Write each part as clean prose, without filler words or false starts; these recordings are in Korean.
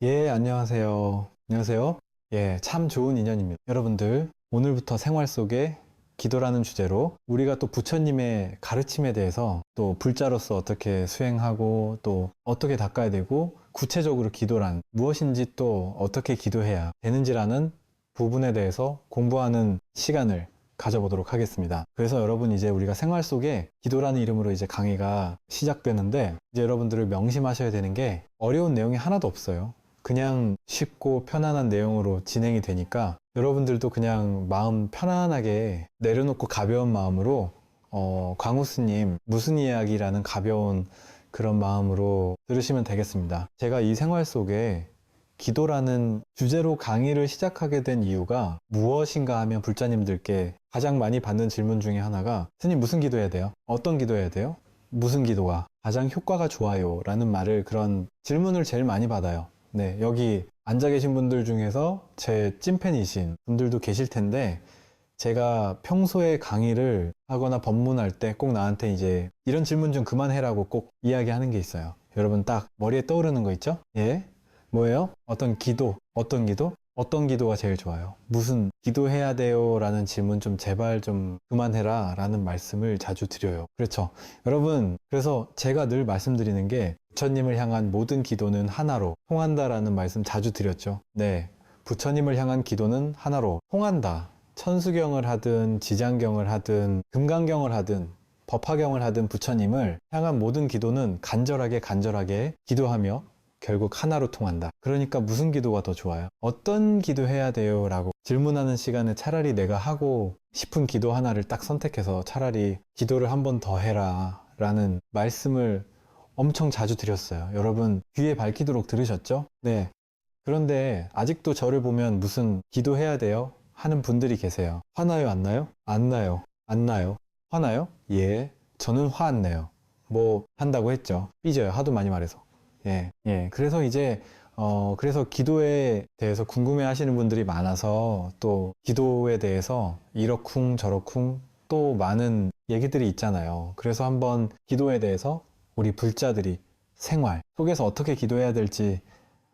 예, 안녕하세요. 안녕하세요. 예, 참 좋은 인연입니다. 여러분들, 오늘부터 생활 속에 기도라는 주제로 우리가 또 부처님의 가르침에 대해서 또 불자로서 어떻게 수행하고 또 어떻게 닦아야 되고 구체적으로 기도란 무엇인지 또 어떻게 기도해야 되는지라는 부분에 대해서 공부하는 시간을 가져보도록 하겠습니다. 그래서 여러분 이제 우리가 생활 속에 기도라는 이름으로 이제 강의가 시작되는데 이제 여러분들을 명심하셔야 되는 게 어려운 내용이 하나도 없어요. 그냥 쉽고 편안한 내용으로 진행이 되니까 여러분들도 그냥 마음 편안하게 내려놓고 가벼운 마음으로 광우 스님 무슨 이야기라는 가벼운 그런 마음으로 들으시면 되겠습니다. 제가 이 생활 속에 기도라는 주제로 강의를 시작하게 된 이유가 무엇인가 하면 불자님들께 가장 많이 받는 질문 중에 하나가 스님 무슨 기도해야 돼요? 어떤 기도해야 돼요? 무슨 기도가 가장 효과가 좋아요? 라는 말을 그런 질문을 제일 많이 받아요. 네, 여기 앉아 계신 분들 중에서 제 찐팬이신 분들도 계실 텐데 제가 평소에 강의를 하거나 법문할 때 꼭 나한테 이제 이런 질문 좀 그만해라고 꼭 이야기하는 게 있어요. 여러분 딱 머리에 떠오르는 거 있죠? 예? 뭐예요? 어떤 기도, 어떤 기도? 어떤 기도가 제일 좋아요? 무슨 기도해야 돼요? 라는 질문 좀 제발 좀 그만해라 라는 말씀을 자주 드려요. 그렇죠. 여러분, 그래서 제가 늘 말씀드리는 게 부처님을 향한 모든 기도는 하나로 통한다라는 말씀 자주 드렸죠. 네. 부처님을 향한 기도는 하나로 통한다. 천수경을 하든 지장경을 하든 금강경을 하든 법화경을 하든 부처님을 향한 모든 기도는 간절하게 기도하며 결국 하나로 통한다. 그러니까 무슨 기도가 더 좋아요? 어떤 기도해야 돼요? 라고 질문하는 시간에 차라리 내가 하고 싶은 기도 하나를 딱 선택해서 차라리 기도를 한 번 더 해라 라는 말씀을 엄청 자주 드렸어요. 여러분 귀에 밝히도록 들으셨죠? 네. 그런데 아직도 저를 보면 무슨 기도해야 돼요? 하는 분들이 계세요. 화나요? 안 나요? 안 나요. 안 나요. 화나요? 예. 저는 화 안 내요. 뭐 한다고 했죠. 삐져요. 하도 많이 말해서. 예. 예. 그래서 이제 그래서 기도에 대해서 궁금해 하시는 분들이 많아서 또 기도에 대해서 이러쿵 저러쿵 또 많은 얘기들이 있잖아요. 그래서 한번 기도에 대해서 우리 불자들이 생활 속에서 어떻게 기도해야 될지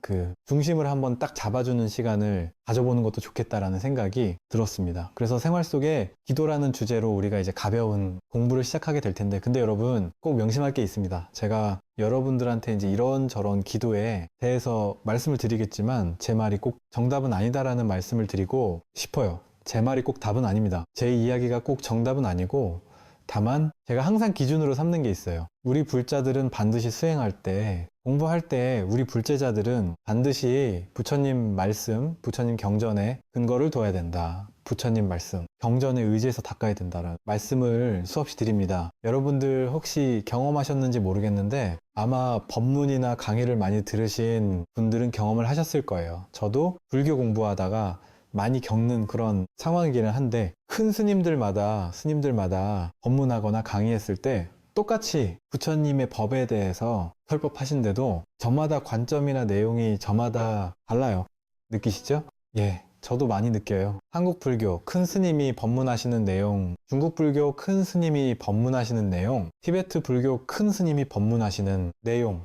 그 중심을 한번 딱 잡아주는 시간을 가져보는 것도 좋겠다라는 생각이 들었습니다. 그래서 생활 속에 기도라는 주제로 우리가 이제 가벼운 공부를 시작하게 될 텐데, 근데 여러분 꼭 명심할 게 있습니다. 제가 여러분들한테 이제 이런저런 기도에 대해서 말씀을 드리겠지만 제 말이 꼭 정답은 아니다라는 말씀을 드리고 싶어요. 제 말이 꼭 답은 아닙니다. 제 이야기가 꼭 정답은 아니고 다만 제가 항상 기준으로 삼는 게 있어요. 우리 불자들은 반드시 수행할 때 공부할 때 우리 불제자들은 반드시 부처님 말씀, 부처님 경전에 근거를 둬야 된다. 부처님 말씀, 경전에 의지해서 닦아야 된다라는 말씀을 수없이 드립니다. 여러분들 혹시 경험하셨는지 모르겠는데 아마 법문이나 강의를 많이 들으신 분들은 경험을 하셨을 거예요. 저도 불교 공부하다가 많이 겪는 그런 상황이기는 한데 큰 스님들마다 법문하거나 강의했을 때 똑같이 부처님의 법에 대해서 설법하신데도 저마다 관점이나 내용이 저마다 달라요. 느끼시죠? 예, 저도 많이 느껴요. 한국 불교 큰 스님이 법문하시는 내용, 중국 불교 큰 스님이 법문하시는 내용, 티베트 불교 큰 스님이 법문하시는 내용,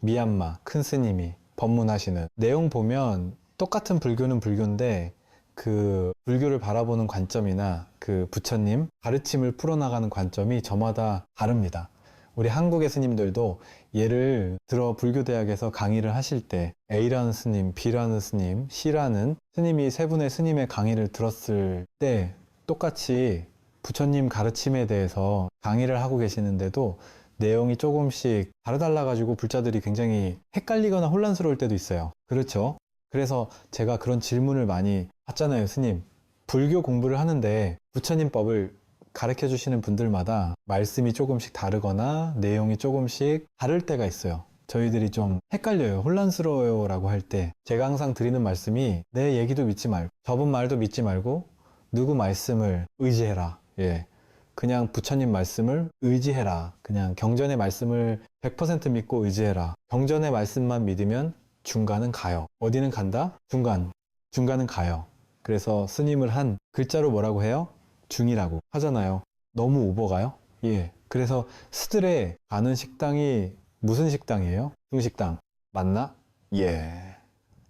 미얀마 큰 스님이 법문하시는 내용 보면 똑같은 불교는 불교인데 그 불교를 바라보는 관점이나 그 부처님 가르침을 풀어나가는 관점이 저마다 다릅니다. 우리 한국의 스님들도 예를 들어 불교대학에서 강의를 하실 때 A라는 스님, B라는 스님, C라는 스님이 세 분의 스님의 강의를 들었을 때 똑같이 부처님 가르침에 대해서 강의를 하고 계시는데도 내용이 조금씩 다르달라가지고 불자들이 굉장히 헷갈리거나 혼란스러울 때도 있어요. 그렇죠? 그래서 제가 그런 질문을 많이 받잖아요, 스님. 불교 공부를 하는데 부처님 법을 가르쳐 주시는 분들마다 말씀이 조금씩 다르거나 내용이 조금씩 다를 때가 있어요. 저희들이 좀 헷갈려요, 혼란스러워요 라고 할 때 제가 항상 드리는 말씀이 내 얘기도 믿지 말고 저분 말도 믿지 말고 누구 말씀을 의지해라. 예. 그냥 부처님 말씀을 의지해라. 그냥 경전의 말씀을 100% 믿고 의지해라. 경전의 말씀만 믿으면 중간은 가요. 어디는 간다? 중간은 가요. 그래서 스님을 한 글자로 뭐라고 해요? 중이라고 하잖아요. 너무 오버가요? 예. 그래서 스들에 가는 식당이 무슨 식당이에요? 중식당. 맞나? 예.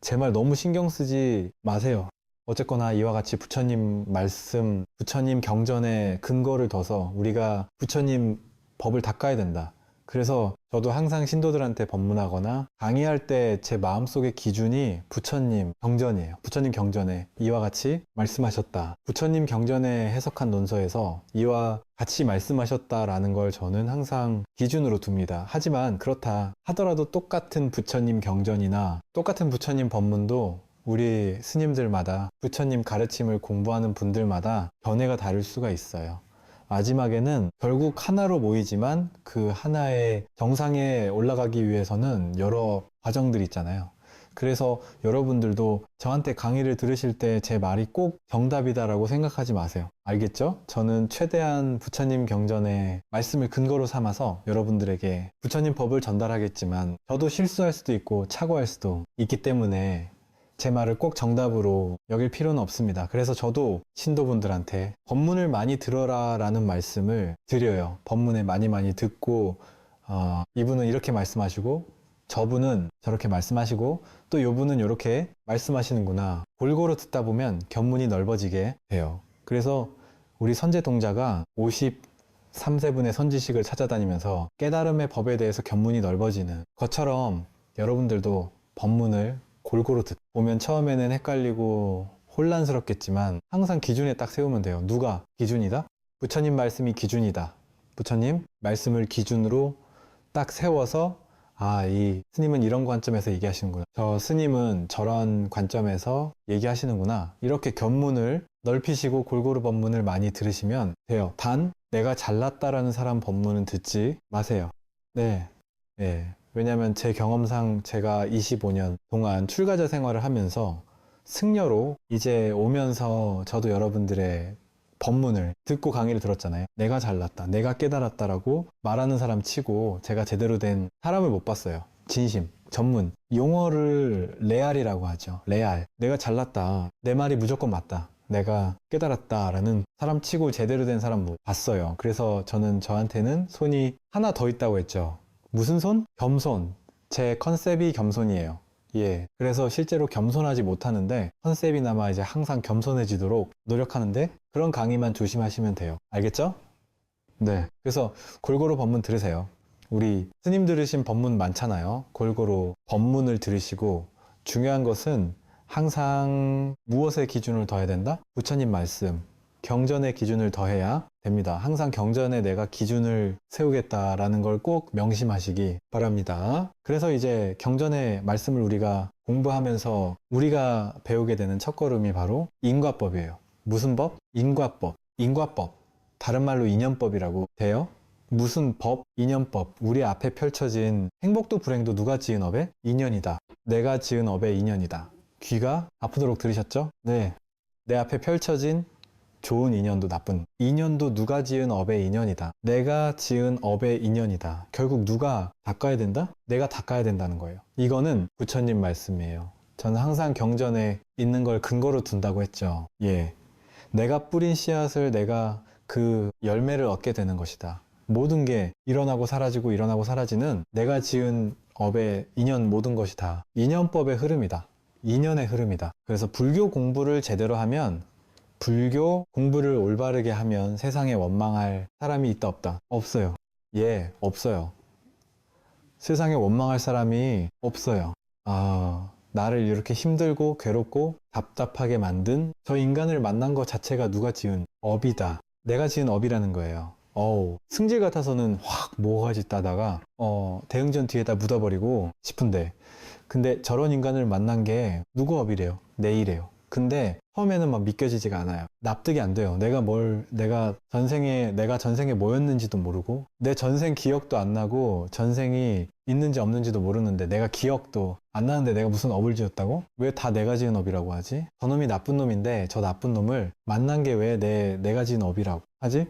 제 말 너무 신경 쓰지 마세요. 어쨌거나 이와 같이 부처님 말씀, 부처님 경전에 근거를 둬서 우리가 부처님 법을 닦아야 된다. 그래서 저도 항상 신도들한테 법문하거나 강의할 때 제 마음속의 기준이 부처님 경전이에요. 부처님 경전에 이와 같이 말씀하셨다. 부처님 경전에 해석한 논서에서 이와 같이 말씀하셨다라는 걸 저는 항상 기준으로 둡니다. 하지만 그렇다 하더라도 똑같은 부처님 경전이나 똑같은 부처님 법문도 우리 스님들마다 부처님 가르침을 공부하는 분들마다 견해가 다를 수가 있어요. 마지막에는 결국 하나로 모이지만 그 하나의 정상에 올라가기 위해서는 여러 과정들이 있잖아요. 그래서 여러분들도 저한테 강의를 들으실 때 제 말이 꼭 정답이다라고 생각하지 마세요. 알겠죠? 저는 최대한 부처님 경전의 말씀을 근거로 삼아서 여러분들에게 부처님 법을 전달하겠지만 저도 실수할 수도 있고 착오할 수도 있기 때문에 제 말을 꼭 정답으로 여길 필요는 없습니다. 그래서 저도 신도분들한테 법문을 많이 들어라 라는 말씀을 드려요. 법문을 많이 듣고 이분은 이렇게 말씀하시고 저분은 저렇게 말씀하시고 또 요분은 이렇게 말씀하시는구나. 골고루 듣다 보면 견문이 넓어지게 돼요. 그래서 우리 선제동자가 53세분의 선지식을 찾아다니면서 깨달음의 법에 대해서 견문이 넓어지는 것처럼 여러분들도 법문을 골고루 듣다 보면 처음에는 헷갈리고 혼란스럽겠지만 항상 기준에 딱 세우면 돼요. 누가 기준이다? 부처님 말씀이 기준이다. 부처님 말씀을 기준으로 딱 세워서 이 스님은 이런 관점에서 얘기하시는구나. 저 스님은 저런 관점에서 얘기하시는구나. 이렇게 견문을 넓히시고 골고루 법문을 많이 들으시면 돼요. 단 내가 잘났다라는 사람 법문은 듣지 마세요. 네. 왜냐하면 제 경험상 제가 25년 동안 출가자 생활을 하면서 승려로 이제 오면서 저도 여러분들의 법문을 듣고 강의를 들었잖아요. 내가 잘났다, 내가 깨달았다라고 말하는 사람 치고 제가 제대로 된 사람을 못 봤어요. 진심, 전문. 용어를 레알이라고 하죠. 레알. 내가 잘났다. 내 말이 무조건 맞다. 내가 깨달았다라는 사람 치고 제대로 된 사람 못 봤어요. 그래서 저는 저한테는 손이 하나 더 있다고 했죠. 무슨 손? 겸손. 제 컨셉이 겸손이에요. 그래서 실제로 겸손하지 못하는데 컨셉이나마 이제 항상 겸손해지도록 노력하는데 그런 강의만 조심하시면 돼요. 알겠죠? 네. 그래서 골고루 법문 들으세요. 우리 스님 들으신 법문 많잖아요. 골고루 법문을 들으시고 중요한 것은 항상 무엇의 기준을 더해야 된다? 부처님 말씀, 경전의 기준을 더해야 됩니다. 항상 경전에 내가 기준을 세우겠다라는 걸 꼭 명심하시기 바랍니다. 그래서 이제 경전의 말씀을 우리가 공부하면서 우리가 배우게 되는 첫걸음이 바로 인과법이에요. 무슨 법? 인과법. 인과법. 다른 말로 인연법이라고 돼요. 무슨 법? 인연법. 우리 앞에 펼쳐진 행복도 불행도 누가 지은 업의 인연이다. 내가 지은 업의 인연이다. 귀가 아프도록 들으셨죠? 네. 내 앞에 펼쳐진 좋은 인연도 나쁜 인연도 누가 지은 업의 인연이다. 내가 지은 업의 인연이다. 결국 누가 닦아야 된다? 내가 닦아야 된다는 거예요. 이거는 부처님 말씀이에요. 저는 항상 경전에 있는 걸 근거로 둔다고 했죠. 내가 뿌린 씨앗을 내가 그 열매를 얻게 되는 것이다. 모든 게 일어나고 사라지고 일어나고 사라지는 내가 지은 업의 인연 모든 것이 다 인연법의 흐름이다. 인연의 흐름이다. 그래서 불교 공부를 제대로 하면 불교 공부를 올바르게 하면 세상에 원망할 사람이 있다 없다? 없어요. 없어요. 세상에 원망할 사람이 없어요. 나를 이렇게 힘들고 괴롭고 답답하게 만든 저 인간을 만난 것 자체가 누가 지은 업이다. 내가 지은 업이라는 거예요. 승질 같아서는 확 모가지 따다가 대응전 뒤에다 묻어버리고 싶은데 근데 저런 인간을 만난 게 누구 업이래요? 내 일이에요. 근데 처음에는 막 믿겨지지가 않아요. 납득이 안 돼요. 내가 전생에 뭐였는지도 모르고, 내 전생 기억도 안 나고, 전생이 있는지 없는지도 모르는데, 내가 기억도 안 나는데 내가 무슨 업을 지었다고? 왜 다 내가 지은 업이라고 하지? 저놈이 나쁜 놈인데, 저 나쁜 놈을 만난 게 왜 내가 지은 업이라고 하지?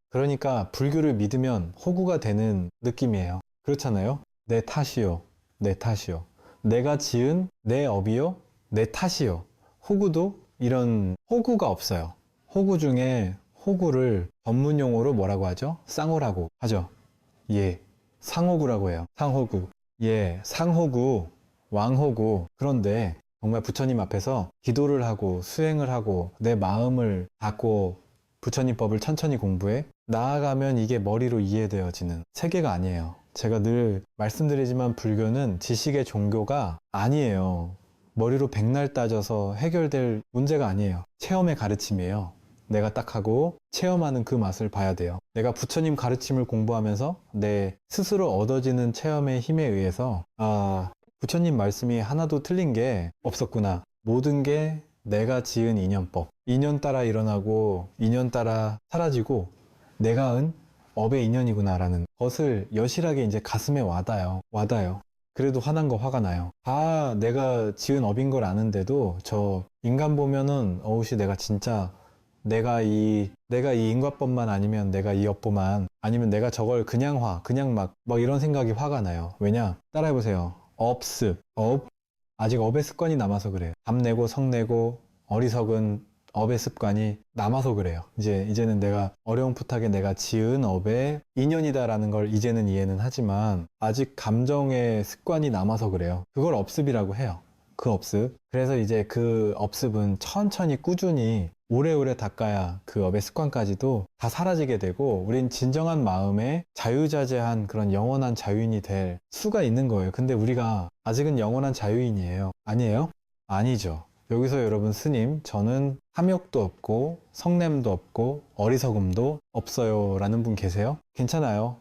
그러니까 불교를 믿으면 호구가 되는 느낌이에요. 그렇잖아요? 내 탓이요. 내 탓이요. 내가 지은 내 업이요. 내 탓이요. 호구도 이런 호구가 없어요. 호구 중에 호구를 전문 용어로 뭐라고 하죠? 쌍호라고 하죠. 상호구라고 해요. 상호구. 상호구, 왕호구. 그런데 정말 부처님 앞에서 기도를 하고 수행을 하고 내 마음을 닫고 부처님 법을 천천히 공부해 나아가면 이게 머리로 이해되어지는 세계가 아니에요. 제가 늘 말씀드리지만 불교는 지식의 종교가 아니에요. 머리로 백날 따져서 해결될 문제가 아니에요. 체험의 가르침이에요. 내가 딱 하고 체험하는 그 맛을 봐야 돼요. 내가 부처님 가르침을 공부하면서 내 스스로 얻어지는 체험의 힘에 의해서 부처님 말씀이 하나도 틀린 게 없었구나. 모든 게 내가 지은 인연법. 인연 따라 일어나고 인연 따라 사라지고 내가 은 업의 인연이구나라는 것을 여실하게 이제 가슴에 와닿아요. 그래도 화난 거 화가 나요. 내가 지은 업인 걸 아는데도 저 인간 보면은 어우씨 내가 진짜 내가 이 인과법만 아니면 내가 이 업보만 아니면 내가 저걸 그냥 막 이런 생각이 화가 나요. 왜냐? 따라해보세요. 업습, 아직 업의 습관이 남아서 그래요. 답내고 성내고 어리석은 업의 습관이 남아서 그래요. 이제는 내가 어려운 부탁에 내가 지은 업의 인연이다라는 걸 이제는 이해는 하지만 아직 감정의 습관이 남아서 그래요. 그걸 업습이라고 해요. 그 업습. 그래서 이제 그 업습은 천천히 꾸준히 오래오래 닦아야 그 업의 습관까지도 다 사라지게 되고 우린 진정한 마음에 자유자재한 그런 영원한 자유인이 될 수가 있는 거예요. 근데 우리가 아직은 영원한 자유인이에요. 아니에요? 아니죠. 여기서 여러분 스님, 저는 탐욕도 없고 성냄도 없고 어리석음도 없어요 라는 분 계세요? 괜찮아요.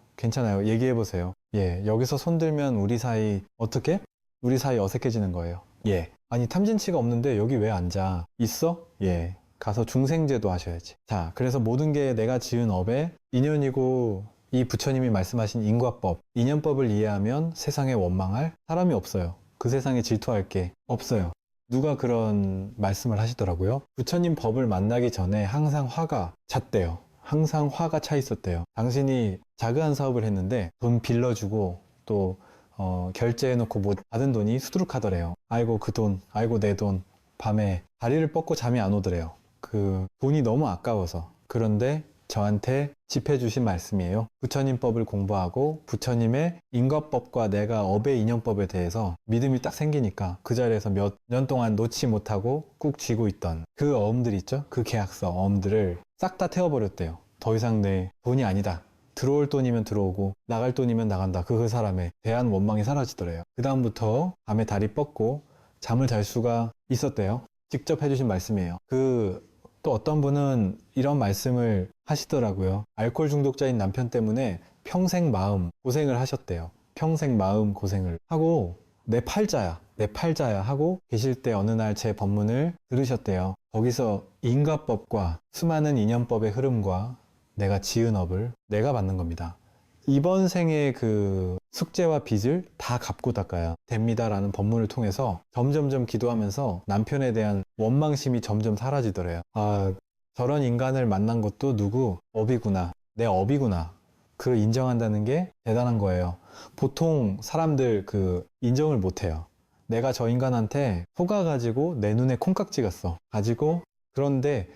얘기해보세요. 예, 여기서 손들면 우리 사이 어떻게? 우리 사이 어색해지는 거예요. 예. 아니 탐진치가 없는데 여기 왜 앉아? 있어? 예. 가서 중생제도 하셔야지. 자, 그래서 모든 게 내가 지은 업의 인연이고 이 부처님이 말씀하신 인과법, 인연법을 이해하면 세상에 원망할 사람이 없어요. 그 세상에 질투할 게 없어요. 누가 그런 말씀을 하시더라고요. 부처님 법을 만나기 전에 항상 화가 찼대요. 항상 화가 차 있었대요. 당신이 자그한 사업을 했는데 돈 빌려주고 또 결제해놓고 못 받은 돈이 수두룩하더래요. 아이고 그 돈, 아이고 내 돈. 밤에 다리를 뻗고 잠이 안 오더래요. 그 돈이 너무 아까워서. 그런데 저한테 짚해주신 말씀이에요. 부처님 법을 공부하고 부처님의 인과법과 내가 업의 인연법에 대해서 믿음이 딱 생기니까 그 자리에서 몇 년 동안 놓지 못하고 꾹 쥐고 있던 그 어음들 있죠? 그 계약서 어음들을 싹 다 태워버렸대요. 더 이상 내 돈이 아니다. 들어올 돈이면 들어오고 나갈 돈이면 나간다. 그 사람에 대한 원망이 사라지더래요. 그 다음부터 밤에 다리 뻗고 잠을 잘 수가 있었대요. 직접 해주신 말씀이에요. 또 어떤 분은 이런 말씀을 하시더라고요. 알코올 중독자인 남편 때문에 평생 마음 고생을 하셨대요. 평생 마음 고생을 하고 내 팔자야 하고 계실 때 어느 날 제 법문을 들으셨대요. 거기서 인과법과 수많은 인연법의 흐름과 내가 지은 업을 내가 받는 겁니다. 이번 생의 그 숙제와 빚을 다 갚고 닦아야 됩니다라는 법문을 통해서 점점점 기도하면서 남편에 대한 원망심이 점점 사라지더래요. 저런 인간을 만난 것도 누구 업이구나, 내 업이구나. 그걸 인정한다는 게 대단한 거예요. 보통 사람들 인정을 못해요. 내가 저 인간한테 속아가지고 내 눈에 콩깍지 가지고 그런데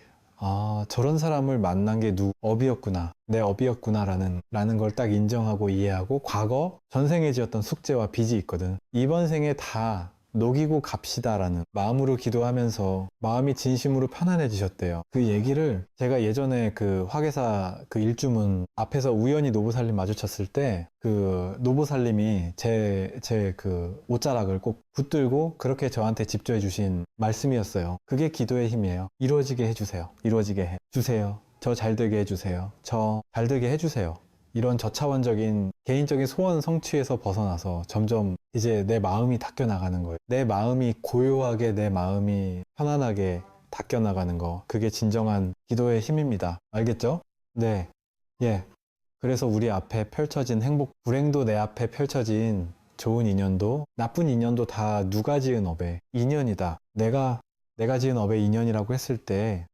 저런 사람을 만난 게 업이었구나, 내 업이었구나 라는 걸 딱 인정하고 이해하고 과거 전생에 지었던 숙제와 빚이 있거든. 이번 생에 다 녹이고 갑시다라는 마음으로 기도하면서 마음이 진심으로 편안해지셨대요. 그 얘기를 제가 예전에 그 화계사 그 일주문 앞에서 우연히 노보살님 마주쳤을 때 그 노보살님이 제 그 옷자락을 꼭 붙들고 그렇게 저한테 집조해 주신 말씀이었어요. 그게 기도의 힘이에요. 이루어지게 해주세요. 이루어지게 해주세요. 저 잘되게 해주세요. 저 잘되게 해주세요. 이런 저차원적인 개인적인 소원 성취에서 벗어나서 점점 이제 내 마음이 닦여 나가는 거예요. 내 마음이 고요하게, 내 마음이 편안하게 닦여 나가는 거. 그게 진정한 기도의 힘입니다. 알겠죠? 네. 예. 그래서 우리 앞에 펼쳐진 행복, 불행도 내 앞에 펼쳐진 좋은 인연도, 나쁜 인연도 다 누가 지은 업의 인연이다. 내가 지은 업의 인연이라고 했을 때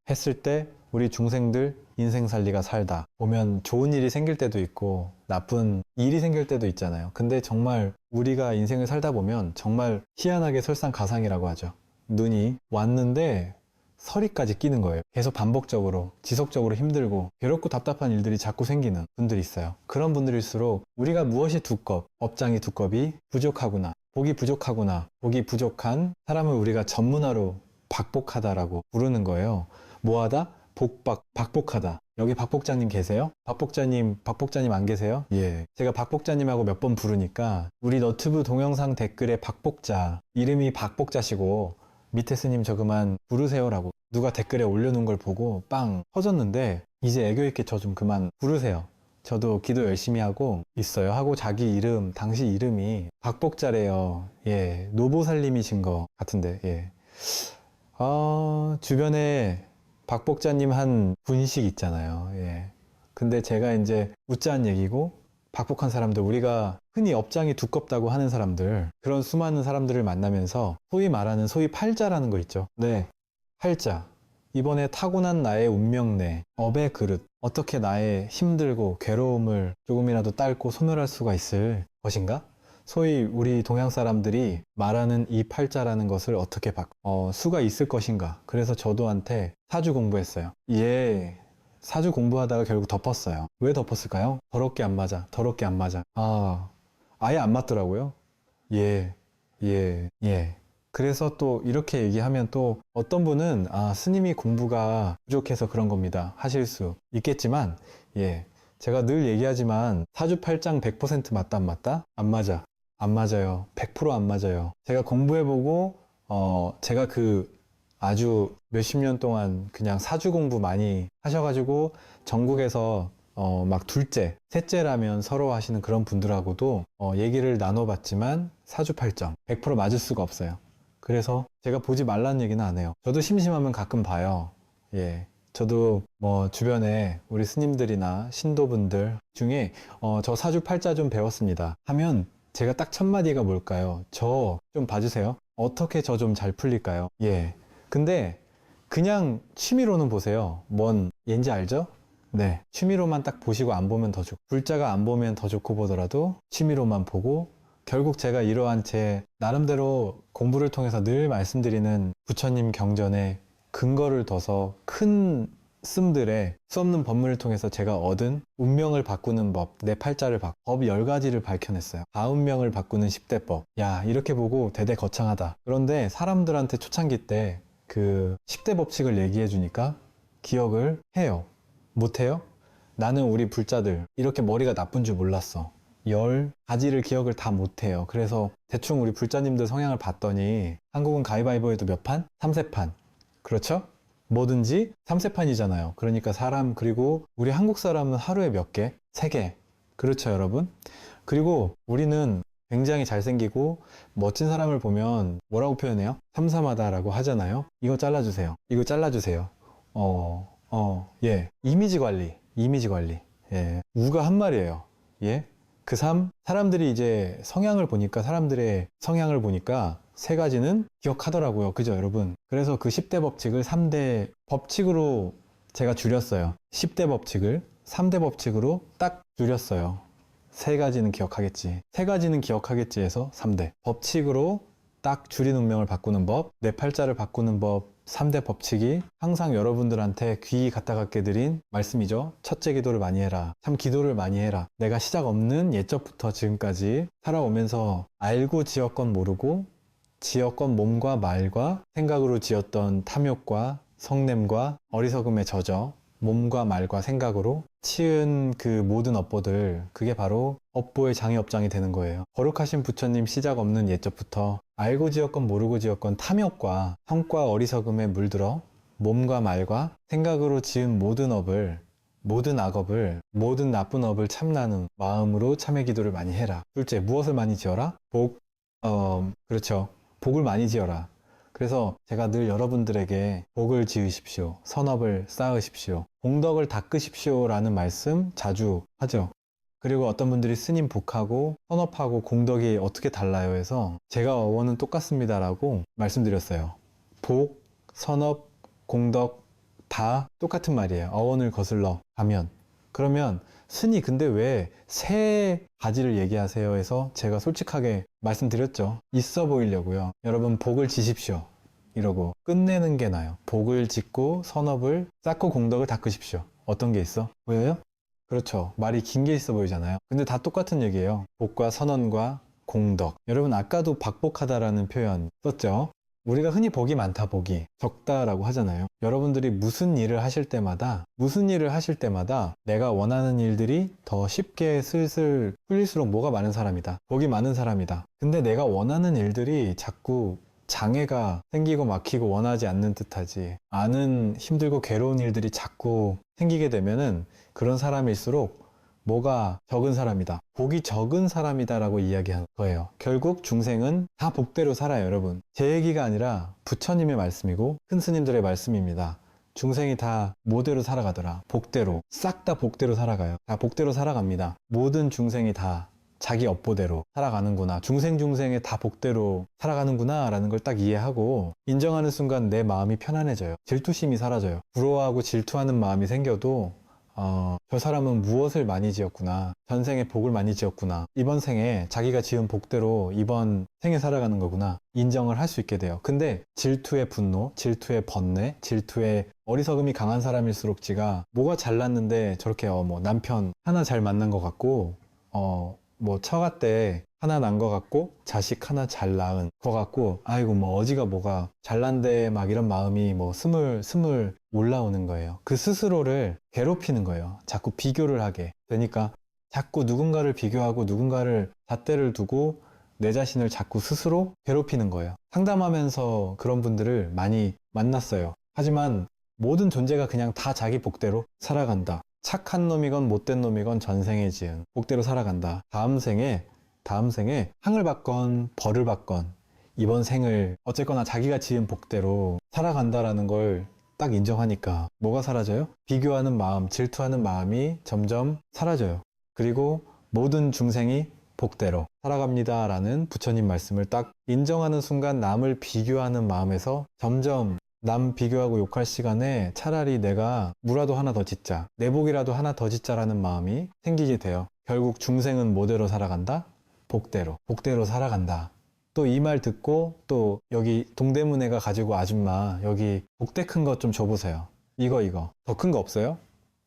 우리 중생들 인생 살리가 살다 보면 좋은 일이 생길 때도 있고 나쁜 일이 생길 때도 있잖아요. 근데 정말 우리가 인생을 살다 보면 정말 희한하게 설상가상이라고 하죠. 눈이 왔는데 서리까지 끼는 거예요. 계속 반복적으로 지속적으로 힘들고 괴롭고 답답한 일들이 자꾸 생기는 분들이 있어요. 그런 분들일수록 우리가 무엇이 두껍, 업장이 두껍이 부족하구나, 복이 부족하구나. 복이 부족한 사람을 우리가 전문화로 박복하다라고 부르는 거예요. 뭐하다? 복박, 박복하다. 여기 박복자님 계세요? 박복자님 안 계세요? 예. 제가 박복자님하고 몇 번 부르니까 우리 너튜브 동영상 댓글에 박복자, 이름이 박복자시고 밑에 스님 저 그만 부르세요라고 누가 댓글에 올려놓은 걸 보고 빵 터졌는데 이제 애교 있게 저 좀 그만 부르세요. 저도 기도 열심히 하고 있어요. 하고 자기 이름, 당시 이름이 박복자래요. 예. 노보살님이신 것 같은데, 예. 주변에 박복자님 한 분식 있잖아요. 예. 근데 제가 이제 웃자한 얘기고, 박복한 사람들, 우리가 흔히 업장이 두껍다고 하는 사람들, 그런 수많은 사람들을 만나면서 소위 말하는 소위 팔자라는 거 있죠. 네. 팔자. 이번에 타고난 나의 운명내, 업의 그릇, 어떻게 나의 힘들고 괴로움을 조금이라도 딸고 소멸할 수가 있을 것인가? 소위 우리 동양 사람들이 말하는 이 팔자라는 것을 어떻게 수가 있을 것인가? 그래서 저도한테 사주 공부했어요. 예, 사주 공부하다가 결국 덮었어요. 왜 덮었을까요? 더럽게 안 맞아, 더럽게 안 맞아. 아예 안 맞더라고요. 예, 예, 예. 그래서 또 이렇게 얘기하면 또 어떤 분은 스님이 공부가 부족해서 그런 겁니다 하실 수 있겠지만, 예, 제가 늘 얘기하지만 사주팔장 100% 맞다 안 맞다? 안 맞아. 안 맞아요. 100%안 맞아요. 제가 공부해보고 제가 아주 몇십 년 동안 그냥 사주 공부 많이 하셔가지고 전국에서 막 둘째, 셋째라면 서로 하시는 그런 분들하고도 얘기를 나눠봤지만 사주팔정 100% 맞을 수가 없어요. 그래서 제가 보지 말라는 얘기는 안 해요. 저도 심심하면 가끔 봐요. 예. 저도 뭐 주변에 우리 스님들이나 신도분들 중에 저 사주팔자 좀 배웠습니다 하면 제가 딱 첫 마디가 뭘까요? 저 좀 봐주세요. 어떻게 저 좀 잘 풀릴까요? 예. 근데 그냥 취미로는 보세요. 뭔 얘인지 알죠? 네. 취미로만 딱 보시고 안 보면 더 좋고, 불자가 안 보면 더 좋고 보더라도 취미로만 보고, 결국 제가 이러한 제 나름대로 공부를 통해서 늘 말씀드리는 부처님 경전에 근거를 둬서 큰 스님들의 수없는 법문을 통해서 제가 얻은 운명을 바꾸는 법, 내 팔자를 법 10가지를 밝혀냈어요. 다운명을 바꾸는 10대 법. 야, 이렇게 보고 대대 거창하다. 그런데 사람들한테 초창기 때 그 10대 법칙을 얘기해 주니까 기억을 해요. 못해요? 나는 우리 불자들 이렇게 머리가 나쁜 줄 몰랐어. 10가지를 기억을 다 못해요. 그래서 대충 우리 불자님들 성향을 봤더니 한국은 가위바위보에도 몇 판? 3세판. 그렇죠? 뭐든지 3세판이잖아요. 그러니까 그리고 우리 한국 사람은 하루에 몇 개? 3개. 그렇죠, 여러분? 그리고 우리는 굉장히 잘생기고 멋진 사람을 보면 뭐라고 표현해요? 삼삼하다라고 하잖아요. 이거 잘라주세요. 이거 잘라주세요. 예. 이미지 관리. 예. 우가 한 말이에요. 예. 사람들이 이제 사람들의 성향을 보니까 3가지는 기억하더라고요. 그죠, 여러분? 그래서 그 10대 법칙을 3대 법칙으로 제가 줄였어요. 10대 법칙을 3대 법칙으로 딱 줄였어요. 3가지는 기억하겠지. 3가지는 기억하겠지 해서 3대. 법칙으로 딱 줄인 운명을 바꾸는 법, 내 팔자를 바꾸는 법, 3대 법칙이 항상 여러분들한테 귀 갖다 갖게 드린 말씀이죠. 첫째 기도를 많이 해라. 참 기도를 많이 해라. 내가 시작 없는 예적부터 지금까지 살아오면서 알고 지었건 모르고 지었건 몸과 말과 생각으로 지었던 탐욕과 성냄과 어리석음에 젖어 몸과 말과 생각으로 치은 그 모든 업보들, 그게 바로 업보의 장애업장이 되는 거예요. 거룩하신 부처님 시작 없는 예적부터 알고 지었건 모르고 지었건 탐욕과 성과 어리석음에 물들어 몸과 말과 생각으로 지은 모든 악업을, 모든 나쁜 업을 참나는 마음으로 참회 기도를 많이 해라. 둘째, 무엇을 많이 지어라? 그렇죠. 복을 많이 지어라. 그래서 제가 늘 여러분들에게 복을 지으십시오. 선업을 쌓으십시오. 공덕을 닦으십시오 라는 말씀 자주 하죠. 그리고 어떤 분들이 스님 복하고 선업하고 공덕이 어떻게 달라요 해서 제가 어원은 똑같습니다 라고 말씀드렸어요. 복, 선업, 공덕 다 똑같은 말이에요. 어원을 거슬러 가면. 그러면 스님 근데 왜 3가지를 얘기하세요 해서 제가 솔직하게 말씀드렸죠. 있어 보이려고요. 여러분 복을 지십시오. 이러고 끝내는 게 나아요. 복을 짓고 선업을 쌓고 공덕을 닦으십시오. 어떤 게 있어? 보여요? 그렇죠. 말이 긴 게 있어 보이잖아요. 근데 다 똑같은 얘기예요. 복과 선언과 공덕. 여러분 아까도 박복하다라는 표현 썼죠? 우리가 흔히 복이 많다, 복이 적다라고 하잖아요. 여러분들이 무슨 일을 하실 때마다 내가 원하는 일들이 더 쉽게 슬슬 풀릴수록 뭐가 많은 사람이다, 복이 많은 사람이다. 근데 내가 원하는 일들이 자꾸 장애가 생기고 막히고 원하지 않는 듯하지 않은 힘들고 괴로운 일들이 자꾸 생기게 되면은 그런 사람일수록 뭐가 적은 사람이다, 복이 적은 사람이다 라고 이야기한 거예요. 결국 중생은 다 복대로 살아요. 여러분, 제 얘기가 아니라 부처님의 말씀이고 큰 스님들의 말씀입니다. 중생이 다 뭐대로 살아가더라, 복대로. 싹 다 복대로 살아가요. 다 복대로 살아갑니다. 모든 중생이 다 자기 업보대로 살아가는구나, 중생중생의 다 복대로 살아가는구나 라는 걸 딱 이해하고 인정하는 순간 내 마음이 편안해져요. 질투심이 사라져요. 부러워하고 질투하는 마음이 생겨도 저 사람은 무엇을 많이 지었구나, 전생에 복을 많이 지었구나, 이번 생에 자기가 지은 복대로 이번 생에 살아가는 거구나, 인정을 할 수 있게 돼요. 근데 질투의 분노, 질투의 번뇌, 질투의 어리석음이 강한 사람일수록 지가 뭐가 잘났는데 저렇게 뭐 남편 하나 잘 만난 것 같고 뭐 처가 때 하나 난 것 같고 자식 하나 잘 낳은 것 같고 아이고 뭐 어지가 뭐가 잘난데 막 이런 마음이 뭐 스물 올라오는 거예요. 그 스스로를 괴롭히는 거예요. 자꾸 비교를 하게 되니까 자꾸 누군가를 비교하고 누군가를 잣대를 두고 내 자신을 자꾸 스스로 괴롭히는 거예요. 상담하면서 그런 분들을 많이 만났어요. 하지만 모든 존재가 그냥 다 자기 복대로 살아간다. 착한 놈이건 못된 놈이건 전생에 지은 복대로 살아간다. 다음 생에 상을 받건 벌을 받건 이번 생을 어쨌거나 자기가 지은 복대로 살아간다라는 걸 딱 인정하니까 뭐가 사라져요? 비교하는 마음, 질투하는 마음이 점점 사라져요. 그리고 모든 중생이 복대로 살아갑니다 라는 부처님 말씀을 딱 인정하는 순간 남을 비교하는 마음에서 점점 남 비교하고 욕할 시간에 차라리 내가 무라도 하나 더 짓자, 내 복이라도 하나 더 짓자라는 마음이 생기게 돼요. 결국 중생은 뭐대로 살아간다? 복대로 살아간다. 또 이 말 듣고 또 여기 동대문에가 가지고 아줌마 여기 복대 큰 것 좀 줘보세요. 이거 더 큰 거 없어요?